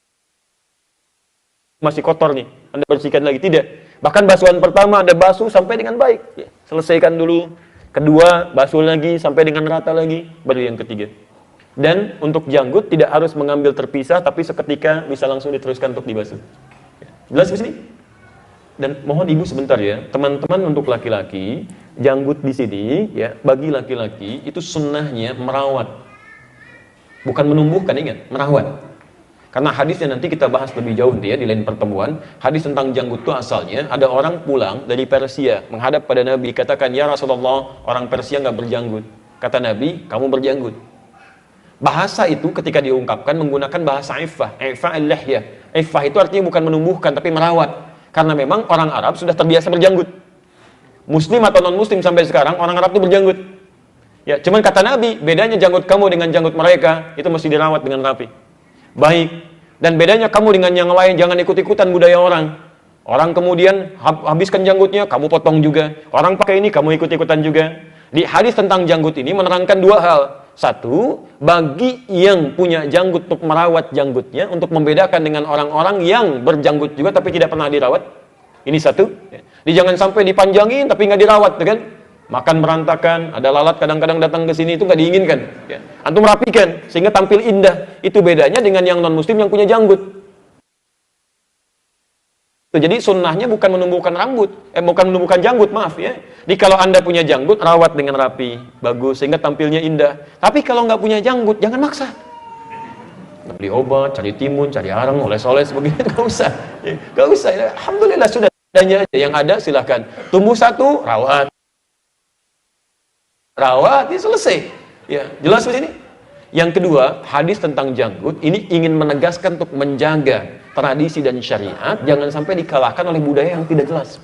Masih kotor nih, Anda bersihkan lagi, tidak. Bahkan basuhan pertama Anda basuh sampai dengan baik, ya. Selesaikan dulu. Kedua, basuh lagi sampai dengan rata lagi, baru yang ketiga. Dan untuk janggut tidak harus mengambil terpisah, tapi seketika bisa langsung diteruskan untuk dibasuh. Ya. Jelas di sini? Dan mohon ibu sebentar ya, teman-teman untuk laki-laki, janggut di sini, ya, bagi laki-laki itu sunnahnya merawat, bukan menumbuhkan, ingat, merawat. Karena hadisnya nanti kita bahas lebih jauh nanti ya di lain pertemuan. Hadis tentang janggut itu asalnya ada orang pulang dari Persia menghadap pada Nabi, katakan, ya Rasulullah, orang Persia nggak berjanggut. Kata Nabi, kamu berjanggut. Bahasa itu ketika diungkapkan menggunakan bahasa iffah, iffah al-lihyah. Iffah itu artinya bukan menumbuhkan tapi merawat. Karena memang orang Arab sudah terbiasa berjanggut. Muslim atau non-muslim sampai sekarang orang Arab itu berjanggut. Ya, cuman kata Nabi, bedanya janggut kamu dengan janggut mereka itu mesti dirawat dengan rapi. Baik. Dan bedanya kamu dengan yang lain, jangan ikut-ikutan budaya orang. Orang kemudian habiskan janggutnya, kamu potong juga. Orang pakai ini, kamu ikut-ikutan juga. Di hadis tentang janggut ini menerangkan 2 hal. Satu, bagi yang punya janggut untuk merawat janggutnya, untuk membedakan dengan orang-orang yang berjanggut juga tapi tidak pernah dirawat. Ini satu. Jadi jangan sampai dipanjangin tapi nggak dirawat, kan? Makan berantakan, ada lalat kadang-kadang datang ke sini, itu nggak diinginkan. Ya. Antum rapikan sehingga tampil indah. Itu bedanya dengan yang non-muslim yang punya janggut. Jadi sunnahnya bukan menumbuhkan rambut, bukan menumbuhkan janggut, maaf ya. Jadi kalau Anda punya janggut, rawat dengan rapi, bagus, sehingga tampilnya indah. Tapi kalau nggak punya janggut, jangan maksa. Beli obat, cari timun, cari arang, oles-oles, begitu, nggak usah. Nggak usah, ya. Alhamdulillah sudah adanya aja. Yang ada silahkan. Tumbuh 1, rawat. Rawat, ini selesai. Ya, jelas di sini? Yang kedua, hadis tentang janggut, ini ingin menegaskan untuk menjaga tradisi dan syariat, jangan sampai dikalahkan oleh budaya yang tidak jelas.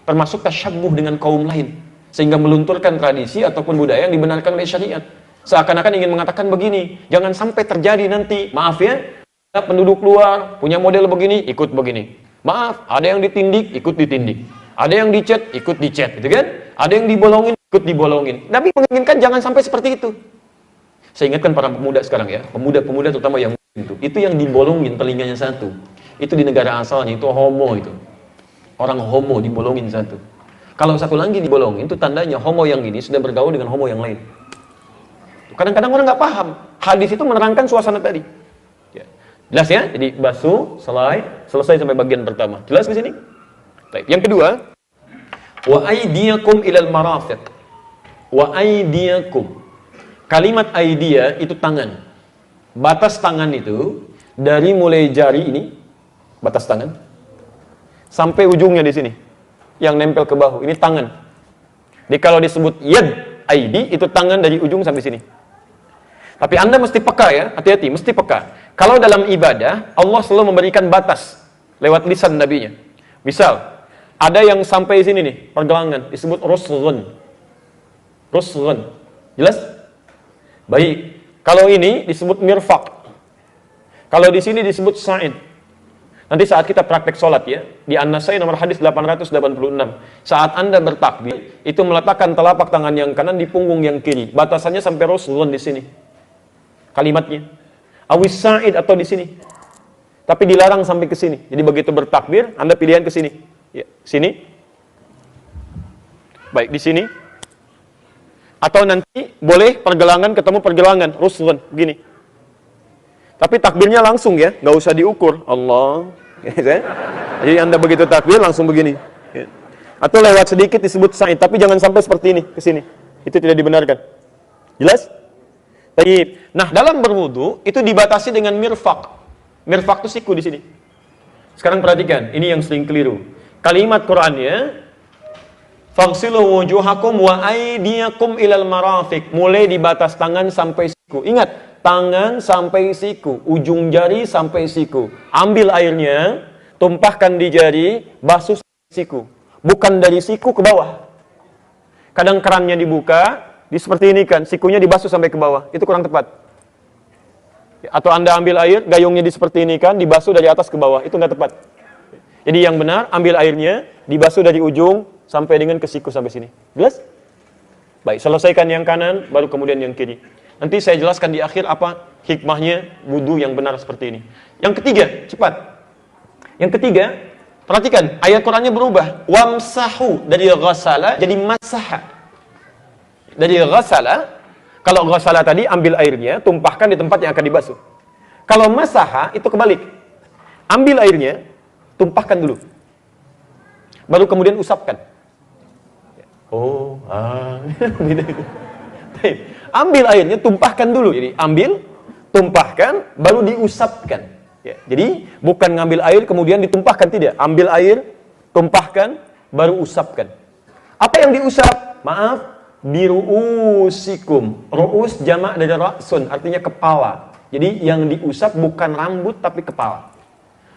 Termasuk tasyabbuh dengan kaum lain, sehingga melunturkan tradisi ataupun budaya yang dibenarkan oleh syariat. Seakan-akan ingin mengatakan begini, jangan sampai terjadi nanti, maaf ya, penduduk luar punya model begini, ikut begini. Maaf, ada yang ditindik, ikut ditindik. Ada yang dicat, ikut dicat, gitu kan? Ada yang dibolongin, ikut dibolongin. Nabi menginginkan jangan sampai seperti itu. Saya ingatkan para pemuda sekarang ya, pemuda-pemuda terutama yang itu yang dibolongin telinganya 1. Itu di negara asalnya, itu homo itu. Orang homo dibolongin 1. Kalau satu lagi dibolongin, itu tandanya homo yang ini sudah bergaul dengan homo yang lain. Kadang-kadang orang nggak paham. Hadis itu menerangkan suasana tadi. Ya. Jelas ya? Jadi basuh, selesai sampai bagian pertama. Jelas di sini? Baik. Yang kedua, wa aydiyakum ilal marafiq. Wa aydiyakum. Kalimat aidia itu tangan. Batas tangan itu dari mulai jari ini, batas tangan, sampai ujungnya di sini, yang nempel ke bahu. Ini tangan. Jadi kalau disebut yad, aidi, itu tangan dari ujung sampai sini. Tapi Anda mesti peka ya, hati-hati, mesti peka. Kalau dalam ibadah, Allah selalu memberikan batas lewat lisan nabinya. Misal, ada yang sampai sini nih, pergelangan, disebut rusghun. Rusghun. Jelas? Baik. Kalau ini disebut mirfaq. Kalau di sini disebut sa'id. Nanti saat kita praktek sholat ya, di An-Nasai nomor hadis 886. Saat Anda bertakbir, itu meletakkan telapak tangan yang kanan di punggung yang kiri. Batasannya sampai rusghun di sini. Kalimatnya. Awis sa'id atau di sini. Tapi dilarang sampai ke sini. Jadi begitu bertakbir, Anda pilihan ke sini. Ya, sini. Baik, di sini. Atau nanti boleh pergelangan ketemu pergelangan, rusghun, begini. Tapi takbirnya langsung ya, nggak usah diukur. Allah. Jadi Anda begitu takbir langsung begini. Atau lewat sedikit disebut sa'id, tapi jangan sampai seperti ini ke sini. Itu tidak dibenarkan. Jelas? Baik. Nah, dalam berwudu itu dibatasi dengan mirfaq. Mirfaq itu siku di sini. Sekarang perhatikan, ini yang sering keliru. Kalimat Qur'annya faghsilu wujuhakum wa aydiyakum ilal marafiq. Mulai di batas tangan sampai siku. Ingat, tangan sampai siku, ujung jari sampai siku. Ambil airnya, tumpahkan di jari, basuh siku. Bukan dari siku ke bawah. Kadang kerannya dibuka, seperti ini kan, sikunya dibasuh sampai ke bawah. Itu kurang tepat. Atau Anda ambil air, gayungnya seperti ini kan, dibasuh dari atas ke bawah. Itu nggak tepat. Jadi yang benar, ambil airnya, dibasuh dari ujung sampai dengan ke siku sampai sini. Jelas? Baik, selesaikan yang kanan, baru kemudian yang kiri. Nanti saya jelaskan di akhir apa hikmahnya wudu yang benar seperti ini. Yang ketiga, cepat. Yang ketiga, perhatikan, ayat Qur'annya berubah. Wamsahu, dari ghasala jadi masaha. Dari ghasala, kalau ghasala tadi ambil airnya, tumpahkan di tempat yang akan dibasuh. Kalau masaha, itu kebalik. Ambil airnya, tumpahkan dulu. Baru kemudian usapkan. Ambil airnya, tumpahkan dulu. Jadi ambil, tumpahkan, baru diusapkan. Ya, jadi bukan ngambil air kemudian ditumpahkan, tidak. Ambil air, tumpahkan, baru usapkan. Apa yang diusap? Maaf, biru'usikum. Ru'us jamak dari ra'sun, artinya kepala. Jadi yang diusap bukan rambut tapi kepala.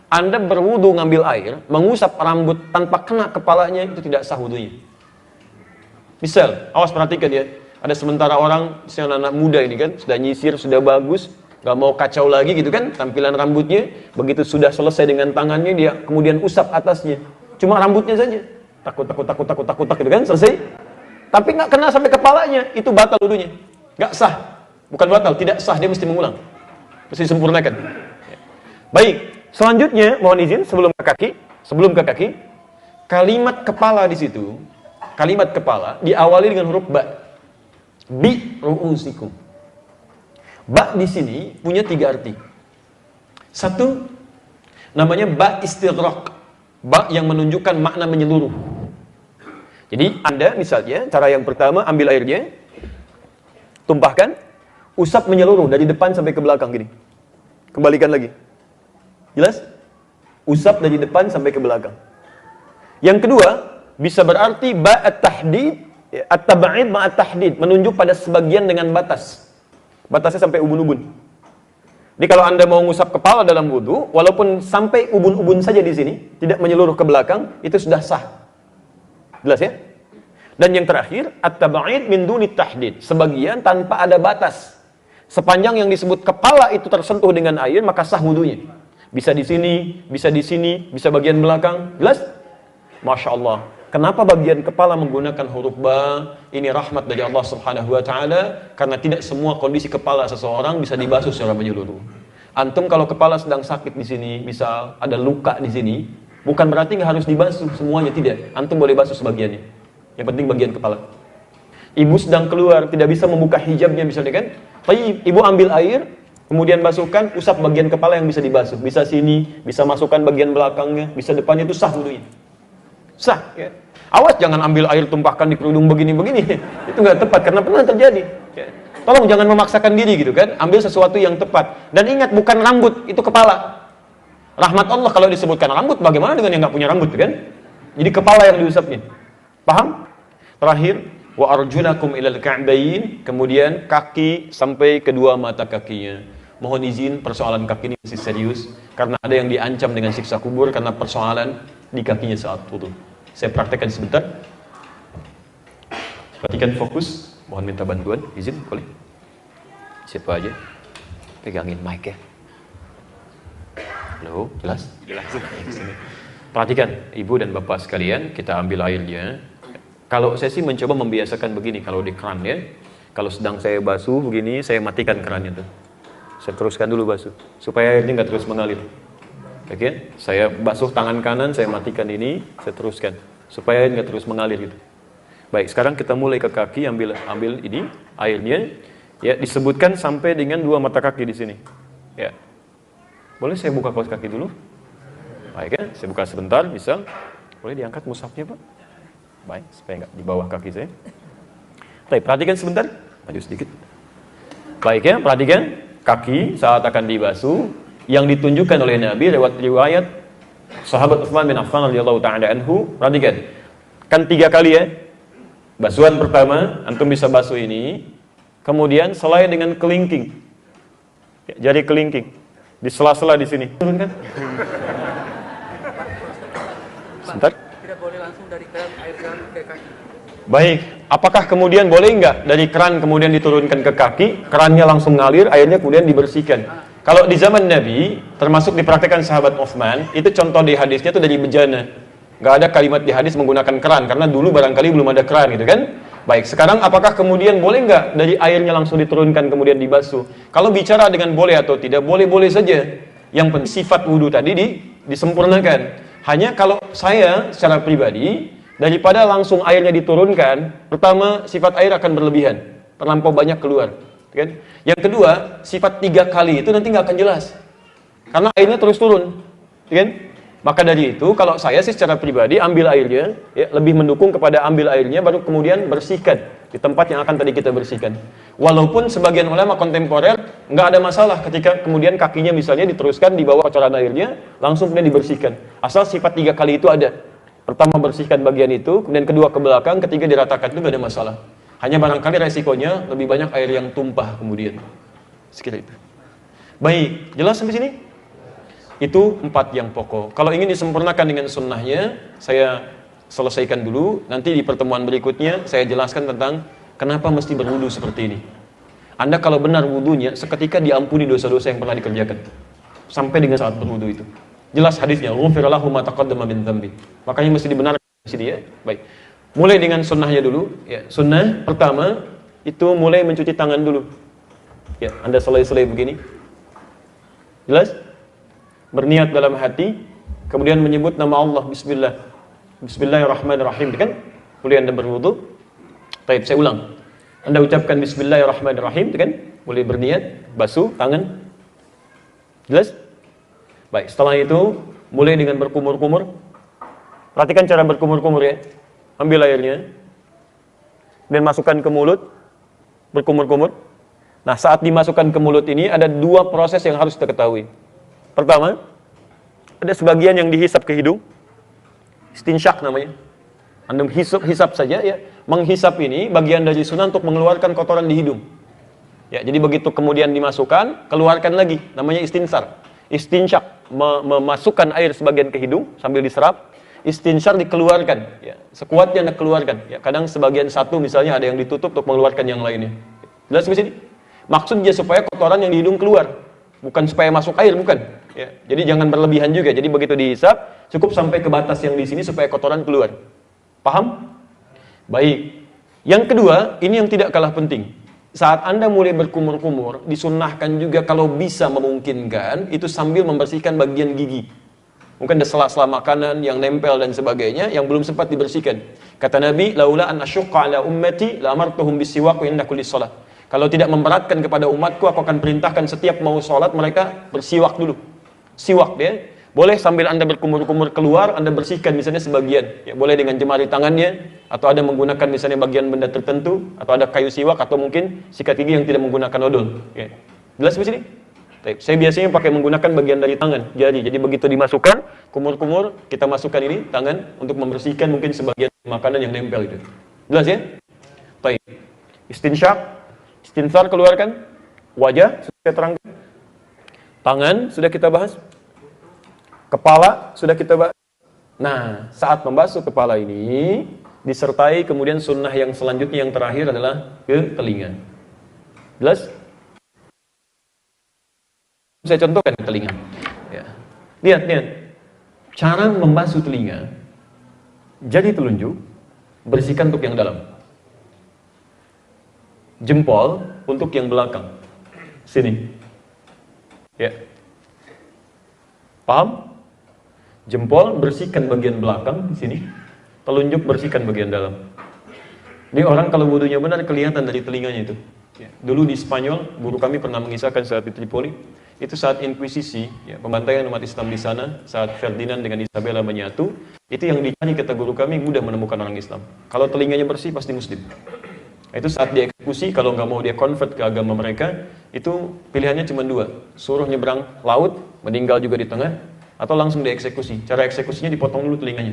Anda berwudu ngambil air, mengusap rambut tanpa kena kepalanya, itu tidak sah wudunya. Misal, awas perhatikan ya. Ada sementara orang, misalnya anak muda ini kan, sudah nyisir, sudah bagus, gak mau kacau lagi gitu kan, tampilan rambutnya. Begitu sudah selesai dengan tangannya, dia kemudian usap atasnya. Cuma rambutnya saja. Takut gitu kan, selesai. Tapi gak kena sampai kepalanya, itu batal wudunya. Gak sah. Bukan batal, tidak sah, dia mesti mengulang. Mesti disempurnakan. Baik. Selanjutnya, mohon izin sebelum ke kaki, kalimat kepala di situ, kalimat kepala diawali dengan huruf ba. Bi ru'usikum. Ba di sini punya 3 arti. Satu, namanya ba istighraq. Ba yang menunjukkan makna menyeluruh. Jadi Anda misalnya, cara yang pertama ambil airnya, tumpahkan, usap menyeluruh dari depan sampai ke belakang gini. Kembalikan lagi. Jelas? Usap dari depan sampai ke belakang. Yang kedua, bisa berarti ba'at tahdid, at-tab'id ma'at tahdid, menunjuk pada sebagian dengan batas. Batasnya sampai ubun-ubun. Jadi kalau Anda mau ngusap kepala dalam wudu, walaupun sampai ubun-ubun saja di sini, tidak menyeluruh ke belakang, itu sudah sah. Jelas ya? Dan yang terakhir, at-tab'id min dunit tahdid, sebagian tanpa ada batas. Sepanjang yang disebut kepala itu tersentuh dengan air, maka sah wudunya. Bisa di sini, bisa bagian belakang. Jelas? Masya Allah. Kenapa bagian kepala menggunakan huruf ba? Ini rahmat dari Allah Subhanahu wa Ta'ala, karena tidak semua kondisi kepala seseorang bisa dibasuh secara menyeluruh. Antum kalau kepala sedang sakit di sini, misal ada luka di sini, bukan berarti nggak harus dibasuh semuanya, tidak. Antum boleh basuh sebagiannya. Yang penting bagian kepala. Ibu sedang keluar, tidak bisa membuka hijabnya misalnya kan. Tapi ibu ambil air, kemudian basuhkan, usap bagian kepala yang bisa dibasuh. Bisa sini, bisa masukkan bagian belakangnya, bisa depannya, itu sah wudunya. Sah, ya. Awas jangan ambil air tumpahkan di kerudung begini-begini. Itu nggak tepat karena pernah terjadi. Ya. Tolong jangan memaksakan diri gitu kan. Ambil sesuatu yang tepat. Dan ingat, bukan rambut, itu kepala. Rahmat Allah kalau disebutkan rambut, bagaimana dengan yang nggak punya rambut kan? Jadi kepala yang diusapnya. Paham? Terakhir, wa arjulakum ilal ka'bayn, kemudian kaki sampai kedua mata kakinya. Mohon izin, persoalan kaki ini masih serius karena ada yang diancam dengan siksa kubur karena persoalan di kakinya saat wudu. Saya praktekkan sebentar. Perhatikan, fokus. Mohon minta bantuan, izin boleh. Situ aja. Pegangin mic ya. Halo, jelas? Jelas. Perhatikan, ibu dan bapak sekalian, kita ambil airnya. Kalau saya sih mencoba membiasakan begini, kalau di keran ya. Kalau sedang saya basuh begini, saya matikan kerannya tuh. Saya teruskan dulu basuh, supaya airnya nggak terus mengalir. Oke, saya basuh tangan kanan, saya matikan ini, saya teruskan, supaya airnya nggak terus mengalir gitu. Baik, sekarang kita mulai ke kaki, ambil ini airnya. Ya, disebutkan sampai dengan 2 mata kaki di sini. Ya, boleh saya buka kaos kaki dulu? Baik ya, saya buka sebentar, bisa. Boleh diangkat mushafnya Pak? Baik, supaya nggak di bawah kaki saya. Baik, perhatikan sebentar, maju sedikit. Baik ya, perhatikan kaki saat akan dibasuh yang ditunjukkan oleh Nabi lewat riwayat sahabat Utsman bin Affan radhiyallahu taala anhu. Perhatikan, kan 3 kali ya. Basuhan pertama, antum bisa basuh ini, kemudian selai dengan kelingking, ya, jari kelingking di sela-sela di sini. Turunkan. Sebentar. Tidak boleh langsung dari keran air keran ke kaki. Baik, apakah kemudian boleh nggak dari keran kemudian diturunkan ke kaki, kerannya langsung ngalir, airnya kemudian dibersihkan? Kalau di zaman Nabi, termasuk dipraktikkan sahabat Utsman, itu contoh di hadisnya itu dari bejana. Nggak ada kalimat di hadis menggunakan keran, karena dulu barangkali belum ada keran gitu kan? Baik, sekarang apakah kemudian boleh nggak dari airnya langsung diturunkan kemudian dibasuh? Kalau bicara dengan boleh atau tidak, boleh-boleh saja. Yang penting sifat wudhu tadi disempurnakan. Hanya kalau saya secara pribadi, daripada langsung airnya diturunkan, pertama sifat air akan berlebihan, terlampau banyak keluar, kan? Yang kedua, sifat 3 kali itu nanti nggak akan jelas, karena airnya terus turun, kan? Maka dari itu, kalau saya sih secara pribadi ambil airnya, ya, lebih mendukung kepada ambil airnya, baru kemudian bersihkan di tempat yang akan tadi kita bersihkan. Walaupun sebagian ulama kontemporer nggak ada masalah ketika kemudian kakinya misalnya diteruskan di bawah kotoran airnya, langsung kemudian dibersihkan. Asal sifat 3 kali itu ada. Pertama bersihkan bagian itu, kemudian kedua ke belakang, ketiga diratakan, itu nggak ada masalah. Hanya barangkali resikonya lebih banyak air yang tumpah kemudian. Sekitar itu. Baik, jelas sampai sini? Itu 4 yang pokok. Kalau ingin disempurnakan dengan sunnahnya, saya selesaikan dulu. Nanti di pertemuan berikutnya saya jelaskan tentang kenapa mesti berwudu seperti ini. Anda kalau benar wudunya, seketika diampuni dosa-dosa yang pernah dikerjakan. Sampai dengan saat berwudu itu. Jelas hadisnya, ghufira lahu ma taqaddama min dzambi. Makanya mesti dibenarkan di sini ya. Baik. Mulai dengan sunnahnya dulu. Ya, sunnah pertama itu mulai mencuci tangan dulu. Ya, Anda selai-selai begini. Jelas? Berniat dalam hati, kemudian menyebut nama Allah, bismillah. Bismillahirrahmanirrahim, kan? Mulai Anda berwudu. Baik, saya ulang. Anda ucapkan bismillahirrahmanirrahim, kan? Mulai berniat, basuh tangan. Jelas? Baik, setelah itu mulai dengan berkumur-kumur. Perhatikan cara berkumur-kumur ya. Ambil airnya dan masukkan ke mulut, berkumur-kumur. Nah, saat dimasukkan ke mulut ini ada 2 proses yang harus kita ketahui. Pertama, ada sebagian yang dihisap ke hidung, istinsyak namanya. Anda hisap saja ya. Menghisap ini bagian dari sunnah untuk mengeluarkan kotoran di hidung. Ya, jadi begitu kemudian dimasukkan, keluarkan lagi, namanya istinsar. Istinsyak, memasukkan air sebagian ke hidung sambil diserap. Istinsar dikeluarkan, ya, sekuatnya Anda keluarkan. Ya, kadang sebagian satu misalnya ada yang ditutup untuk mengeluarkan yang lainnya. Jelas di sini? Maksudnya supaya kotoran yang di hidung keluar, bukan supaya masuk air, bukan. Ya, jadi jangan berlebihan juga. Jadi begitu dihisap, cukup sampai ke batas yang di sini supaya kotoran keluar. Paham? Baik. Yang kedua, ini yang tidak kalah penting. Saat Anda mulai berkumur-kumur, disunnahkan juga kalau bisa memungkinkan itu sambil membersihkan bagian gigi. Mungkin ada sela-sela makanan yang nempel dan sebagainya yang belum sempat dibersihkan. Kata Nabi, laula an asyqa ala ummati la amartuhum bisiwak inda kulli shalah. Kalau tidak memberatkan kepada umatku, aku akan perintahkan setiap mau sholat mereka bersiwak dulu. Siwak dia. Boleh sambil Anda berkumur-kumur keluar, Anda bersihkan misalnya sebagian. Ya, boleh dengan jemari tangannya, atau ada menggunakan misalnya bagian benda tertentu, atau ada kayu siwak, atau mungkin sikat gigi yang tidak menggunakan odol. Ya. Jelas di sini? Saya biasanya pakai menggunakan bagian dari tangan, jari. Jadi begitu dimasukkan, kumur-kumur, kita masukkan ini, tangan, untuk membersihkan mungkin sebagian makanan yang nempel itu. Jelas ya? Baik. Istinsyaq, istinsar keluarkan. Wajah, sudah kita terangkan. Tangan, sudah kita bahas. Kepala sudah kita bahas. Nah, saat membasuh kepala ini disertai kemudian sunnah yang selanjutnya yang terakhir adalah ke telinga. Jelas? Saya contohkan ke telinga. Ya. Lihat. Cara membasuh telinga. Jadi telunjuk, bersihkan untuk yang dalam. Jempol untuk yang belakang. Sini. Ya. Paham? Jempol bersihkan bagian belakang di sini, telunjuk bersihkan bagian dalam. Ini orang kalau wudunya benar kelihatan dari telinganya itu. Ya. Dulu di Spanyol, guru kami pernah mengisahkan saat di Tripoli, itu saat inkuisisi, ya, pembantaian umat Islam di sana, saat Ferdinand dengan Isabella menyatu, itu yang dicari kata guru kami mudah menemukan orang Islam. Kalau telinganya bersih pasti Muslim. Itu saat dieksekusi, kalau nggak mau dia convert ke agama mereka, itu pilihannya cuma dua, suruh nyebrang laut, meninggal juga di tengah, atau langsung dieksekusi. Cara eksekusinya dipotong dulu telinganya.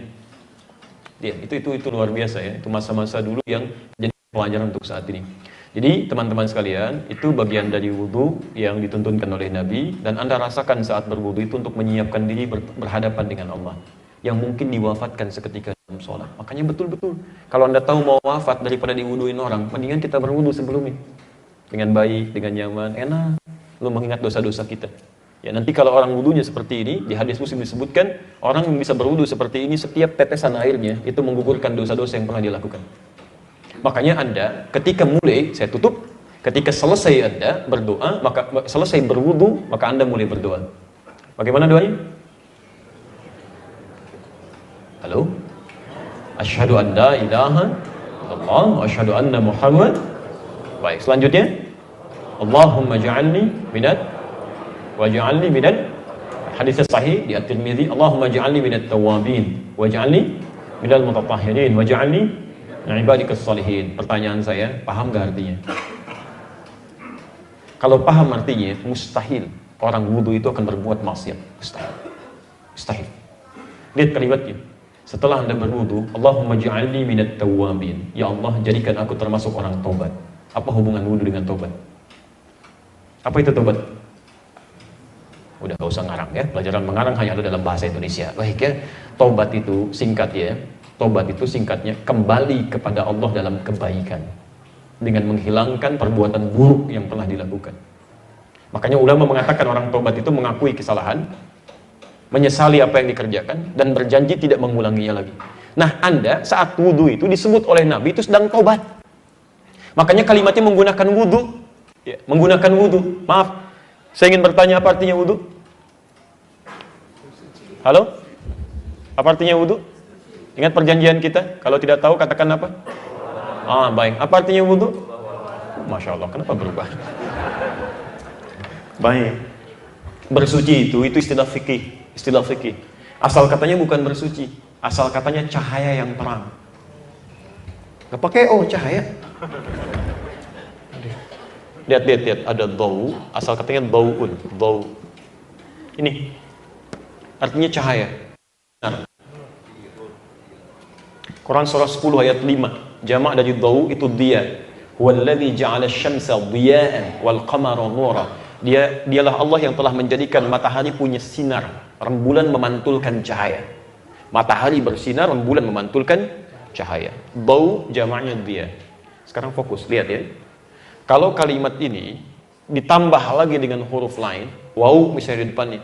Ya, itu luar biasa ya. Itu masa-masa dulu yang jadi pelajaran untuk saat ini. Jadi teman-teman sekalian, itu bagian dari wudu yang dituntunkan oleh Nabi, dan Anda rasakan saat berwudu itu untuk menyiapkan diri berhadapan dengan Allah yang mungkin diwafatkan seketika dalam sholat. Makanya betul-betul kalau Anda tahu mau wafat daripada diwuduin orang, mendingan kita berwudu sebelumnya dengan baik, dengan nyaman, enak, lu mengingat dosa-dosa kita. Ya, nanti kalau orang wudunya seperti ini, di hadis Muslim disebutkan, orang yang bisa berwudu seperti ini, setiap tetesan airnya itu menggugurkan dosa-dosa yang pernah dilakukan. Makanya Anda ketika mulai, saya tutup, ketika selesai Anda berdoa, maka selesai berwudu, maka Anda mulai berdoa. Bagaimana doanya? Halo? Asyhadu an la ilaha illallah wa asyhadu anna Muhammad. Baik, selanjutnya Allahumma ja'alni minat waj'alni minal hadis sahih di At-Tirmidzi, Allahumma ja'alni minat tawwabin waj'alni minal mutatahhirin waj'alni min ibadikas shalihin. Pertanyaan saya, paham enggak artinya? Kalau paham artinya, mustahil orang wudu itu akan berbuat maksiat. Mustahil. Lihat kalimatnya. Setelah Anda berwudu, Allahumma ja'alni minat tawwabin. Ya Allah, jadikan aku termasuk orang taubat. Apa hubungan wudu dengan taubat? Apa itu taubat? Udah gak usah ngarang ya, pelajaran mengarang hanya ada dalam bahasa Indonesia. Baik ya, tobat itu singkat ya. Tobat itu singkatnya kembali kepada Allah dalam kebaikan, dengan menghilangkan perbuatan buruk yang pernah dilakukan. Makanya ulama mengatakan orang tobat itu mengakui kesalahan, menyesali apa yang dikerjakan, dan berjanji tidak mengulanginya lagi. Nah, Anda saat wudu itu disebut oleh Nabi itu sedang tobat. Makanya kalimatnya menggunakan wudu. Ya, menggunakan wudu. Maaf, saya ingin bertanya, apa artinya wudu? Halo? Apa artinya wudu? Ingat perjanjian kita? Kalau tidak tahu katakan apa? Baik. Apa artinya wudu? Masya Allah, kenapa berubah? Baik. Bersuci itu istilah fikih. Istilah fikih. Asal katanya bukan bersuci. Asal katanya cahaya yang terang. Gak pakai cahaya. Lihat. Ada dhau. Asal katanya dhau'un. Dhau. Ini. Artinya cahaya. Benar. Quran surah 10 ayat 5. Jamak dari dhau itu dia. Huwallazi ja'ala asy-syamsa dhiya'an wal qamara nura. Dialah Allah yang telah menjadikan matahari punya sinar, rembulan memantulkan cahaya. Matahari bersinar, rembulan memantulkan cahaya. Dhau jamaknya dia. Sekarang fokus, lihat ya. Kalau kalimat ini ditambah lagi dengan huruf lain, waw misalnya di depannya.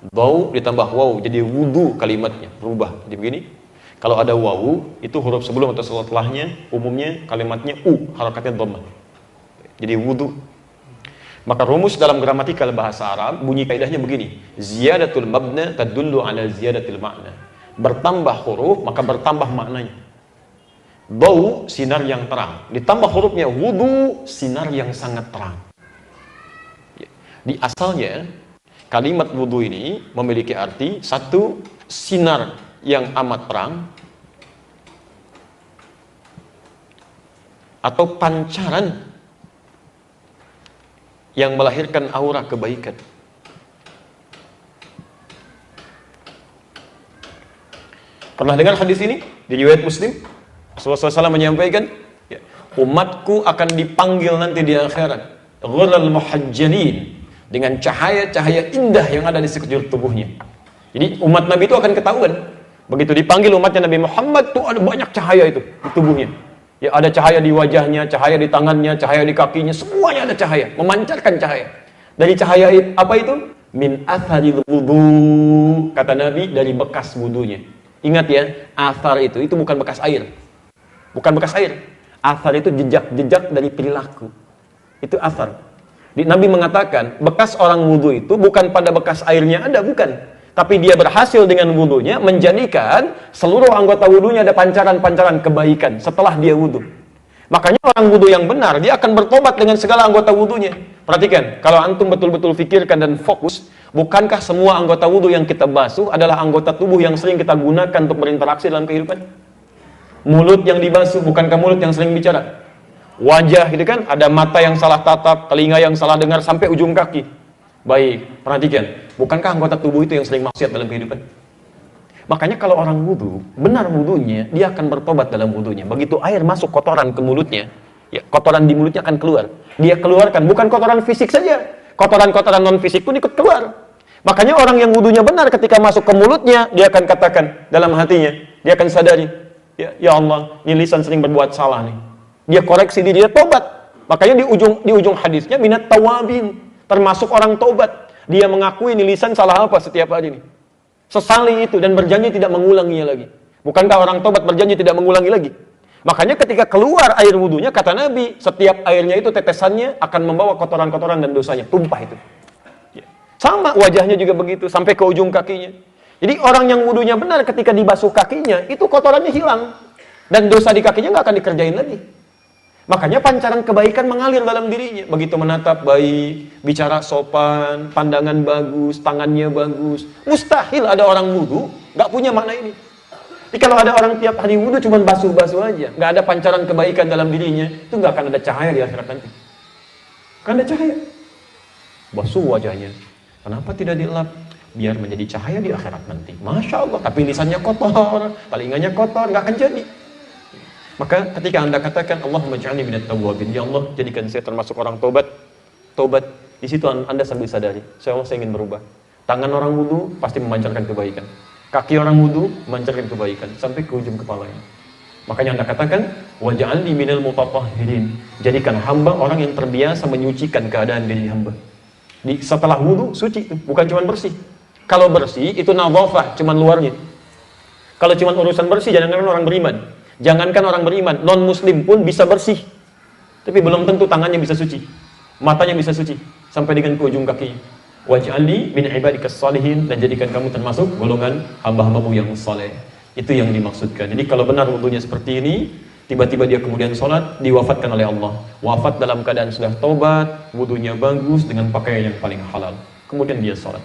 Dhau ditambah waw, jadi wudu kalimatnya, berubah. Jadi begini. Kalau ada waw, itu huruf sebelum atau setelahnya, umumnya kalimatnya harakatnya dhammah. Jadi wudu. Maka rumus dalam gramatikal bahasa Arab bunyi kaidahnya begini. Ziyadatul mabna tadullu ala ziyadatil makna. Bertambah huruf maka bertambah maknanya. Dau, sinar yang terang. Ditambah hurufnya wudu, sinar yang sangat terang. Di asalnya kalimat wudu ini memiliki arti satu, sinar yang amat terang, atau pancaran yang melahirkan aura kebaikan. Pernah dengar hadis ini di riwayat Muslim? Rasulullah SAW menyampaikan, ya, umatku akan dipanggil nanti di akhirat ghurral muhajjalin, dengan cahaya-cahaya indah yang ada di sekujur tubuhnya. Jadi umat Nabi itu akan ketahuan. Begitu dipanggil umatnya Nabi Muhammad, tuh ada banyak cahaya itu di tubuhnya. Ya, ada cahaya di wajahnya, cahaya di tangannya, cahaya di kakinya, semuanya ada cahaya, memancarkan cahaya. Dari cahaya apa itu? Min atharil wudu, kata Nabi, dari bekas wudunya. Ingat ya, athar itu bukan bekas air. Bukan bekas air. Athar itu jejak-jejak dari perilaku. Itu athar. Nabi mengatakan, bekas orang wudu itu bukan pada bekas airnya ada, bukan. Tapi dia berhasil dengan wudunya menjadikan seluruh anggota wudunya ada pancaran-pancaran kebaikan setelah dia wudu. Makanya orang wudu yang benar, dia akan bertobat dengan segala anggota wudunya. Perhatikan, kalau antum betul-betul fikirkan dan fokus, bukankah semua anggota wudu yang kita basuh adalah anggota tubuh yang sering kita gunakan untuk berinteraksi dalam kehidupan? Mulut yang dibasuh, bukankah mulut yang sering bicara? Wajah, gitu kan? Ada mata yang salah tatap, telinga yang salah dengar, sampai ujung kaki. Baik, perhatikan. Bukankah anggota tubuh itu yang sering maksiat dalam kehidupan? Makanya kalau orang wudu, benar wudunya, dia akan bertobat dalam wudunya. Begitu air masuk kotoran ke mulutnya, ya, kotoran di mulutnya akan keluar. Dia keluarkan, bukan kotoran fisik saja. Kotoran-kotoran non-fisik pun ikut keluar. Makanya orang yang wudunya benar ketika masuk ke mulutnya, dia akan katakan dalam hatinya, dia akan sadari, ya Allah, ini lisan sering berbuat salah nih. Dia koreksi diri, dia tobat. Makanya di ujung hadisnya, minat tawabin, termasuk orang tobat. Dia mengakui ini lisan salah apa setiap hari ini. Sesali itu dan berjanji tidak mengulanginya lagi. Bukankah orang tobat berjanji tidak mengulangi lagi? Makanya ketika keluar air wudunya, kata Nabi, setiap airnya itu tetesannya akan membawa kotoran-kotoran dan dosanya, tumpah itu. Sama wajahnya juga begitu, sampai ke ujung kakinya. Jadi orang yang wudunya benar ketika dibasuh kakinya, itu kotorannya hilang. Dan dosa di kakinya nggak akan dikerjain lagi. Makanya pancaran kebaikan mengalir dalam dirinya. Begitu menatap baik, bicara sopan, pandangan bagus, tangannya bagus. Mustahil ada orang wudu nggak punya makna ini. Jadi kalau ada orang tiap hari wudu cuma basuh-basuh aja, nggak ada pancaran kebaikan dalam dirinya, itu nggak akan ada cahaya di akhirat nanti. Kan ada cahaya. Basuh wajahnya. Kenapa tidak dilap? Biar menjadi cahaya di akhirat nanti. Masya Allah. Tapi lisannya kotor, telinganya kotor, nggak akan jadi. Maka ketika Anda katakan Allahumma ja'alni minat tawwabin, ya Allah jadikan saya termasuk orang tobat, di situ Anda sambil sadari, saya ingin berubah. Tangan orang wudu pasti memancarkan kebaikan, kaki orang wudu memancarkan kebaikan sampai ke ujung kepalanya. Makanya Anda katakan waj'alni minal mutatahhirin, jadikan hamba orang yang terbiasa menyucikan keadaan diri hamba. Setelah wudu suci itu, bukan cuma bersih. Kalau bersih itu nadhafah, cuma luarnya. Kalau cuma urusan bersih, jangan orang beriman. Jangankan orang beriman, non-muslim pun bisa bersih. Tapi belum tentu tangannya bisa suci. Matanya bisa suci. Sampai dengan ke ujung kaki. Waj'alni min ibadikas salihin, dan jadikan kamu termasuk golongan hamba-hambamu yang saleh. Itu yang dimaksudkan. Jadi kalau benar wudunya seperti ini, tiba-tiba dia kemudian sholat, diwafatkan oleh Allah. Wafat dalam keadaan sudah taubat, wudunya bagus, dengan pakaian yang paling halal. Kemudian dia sholat.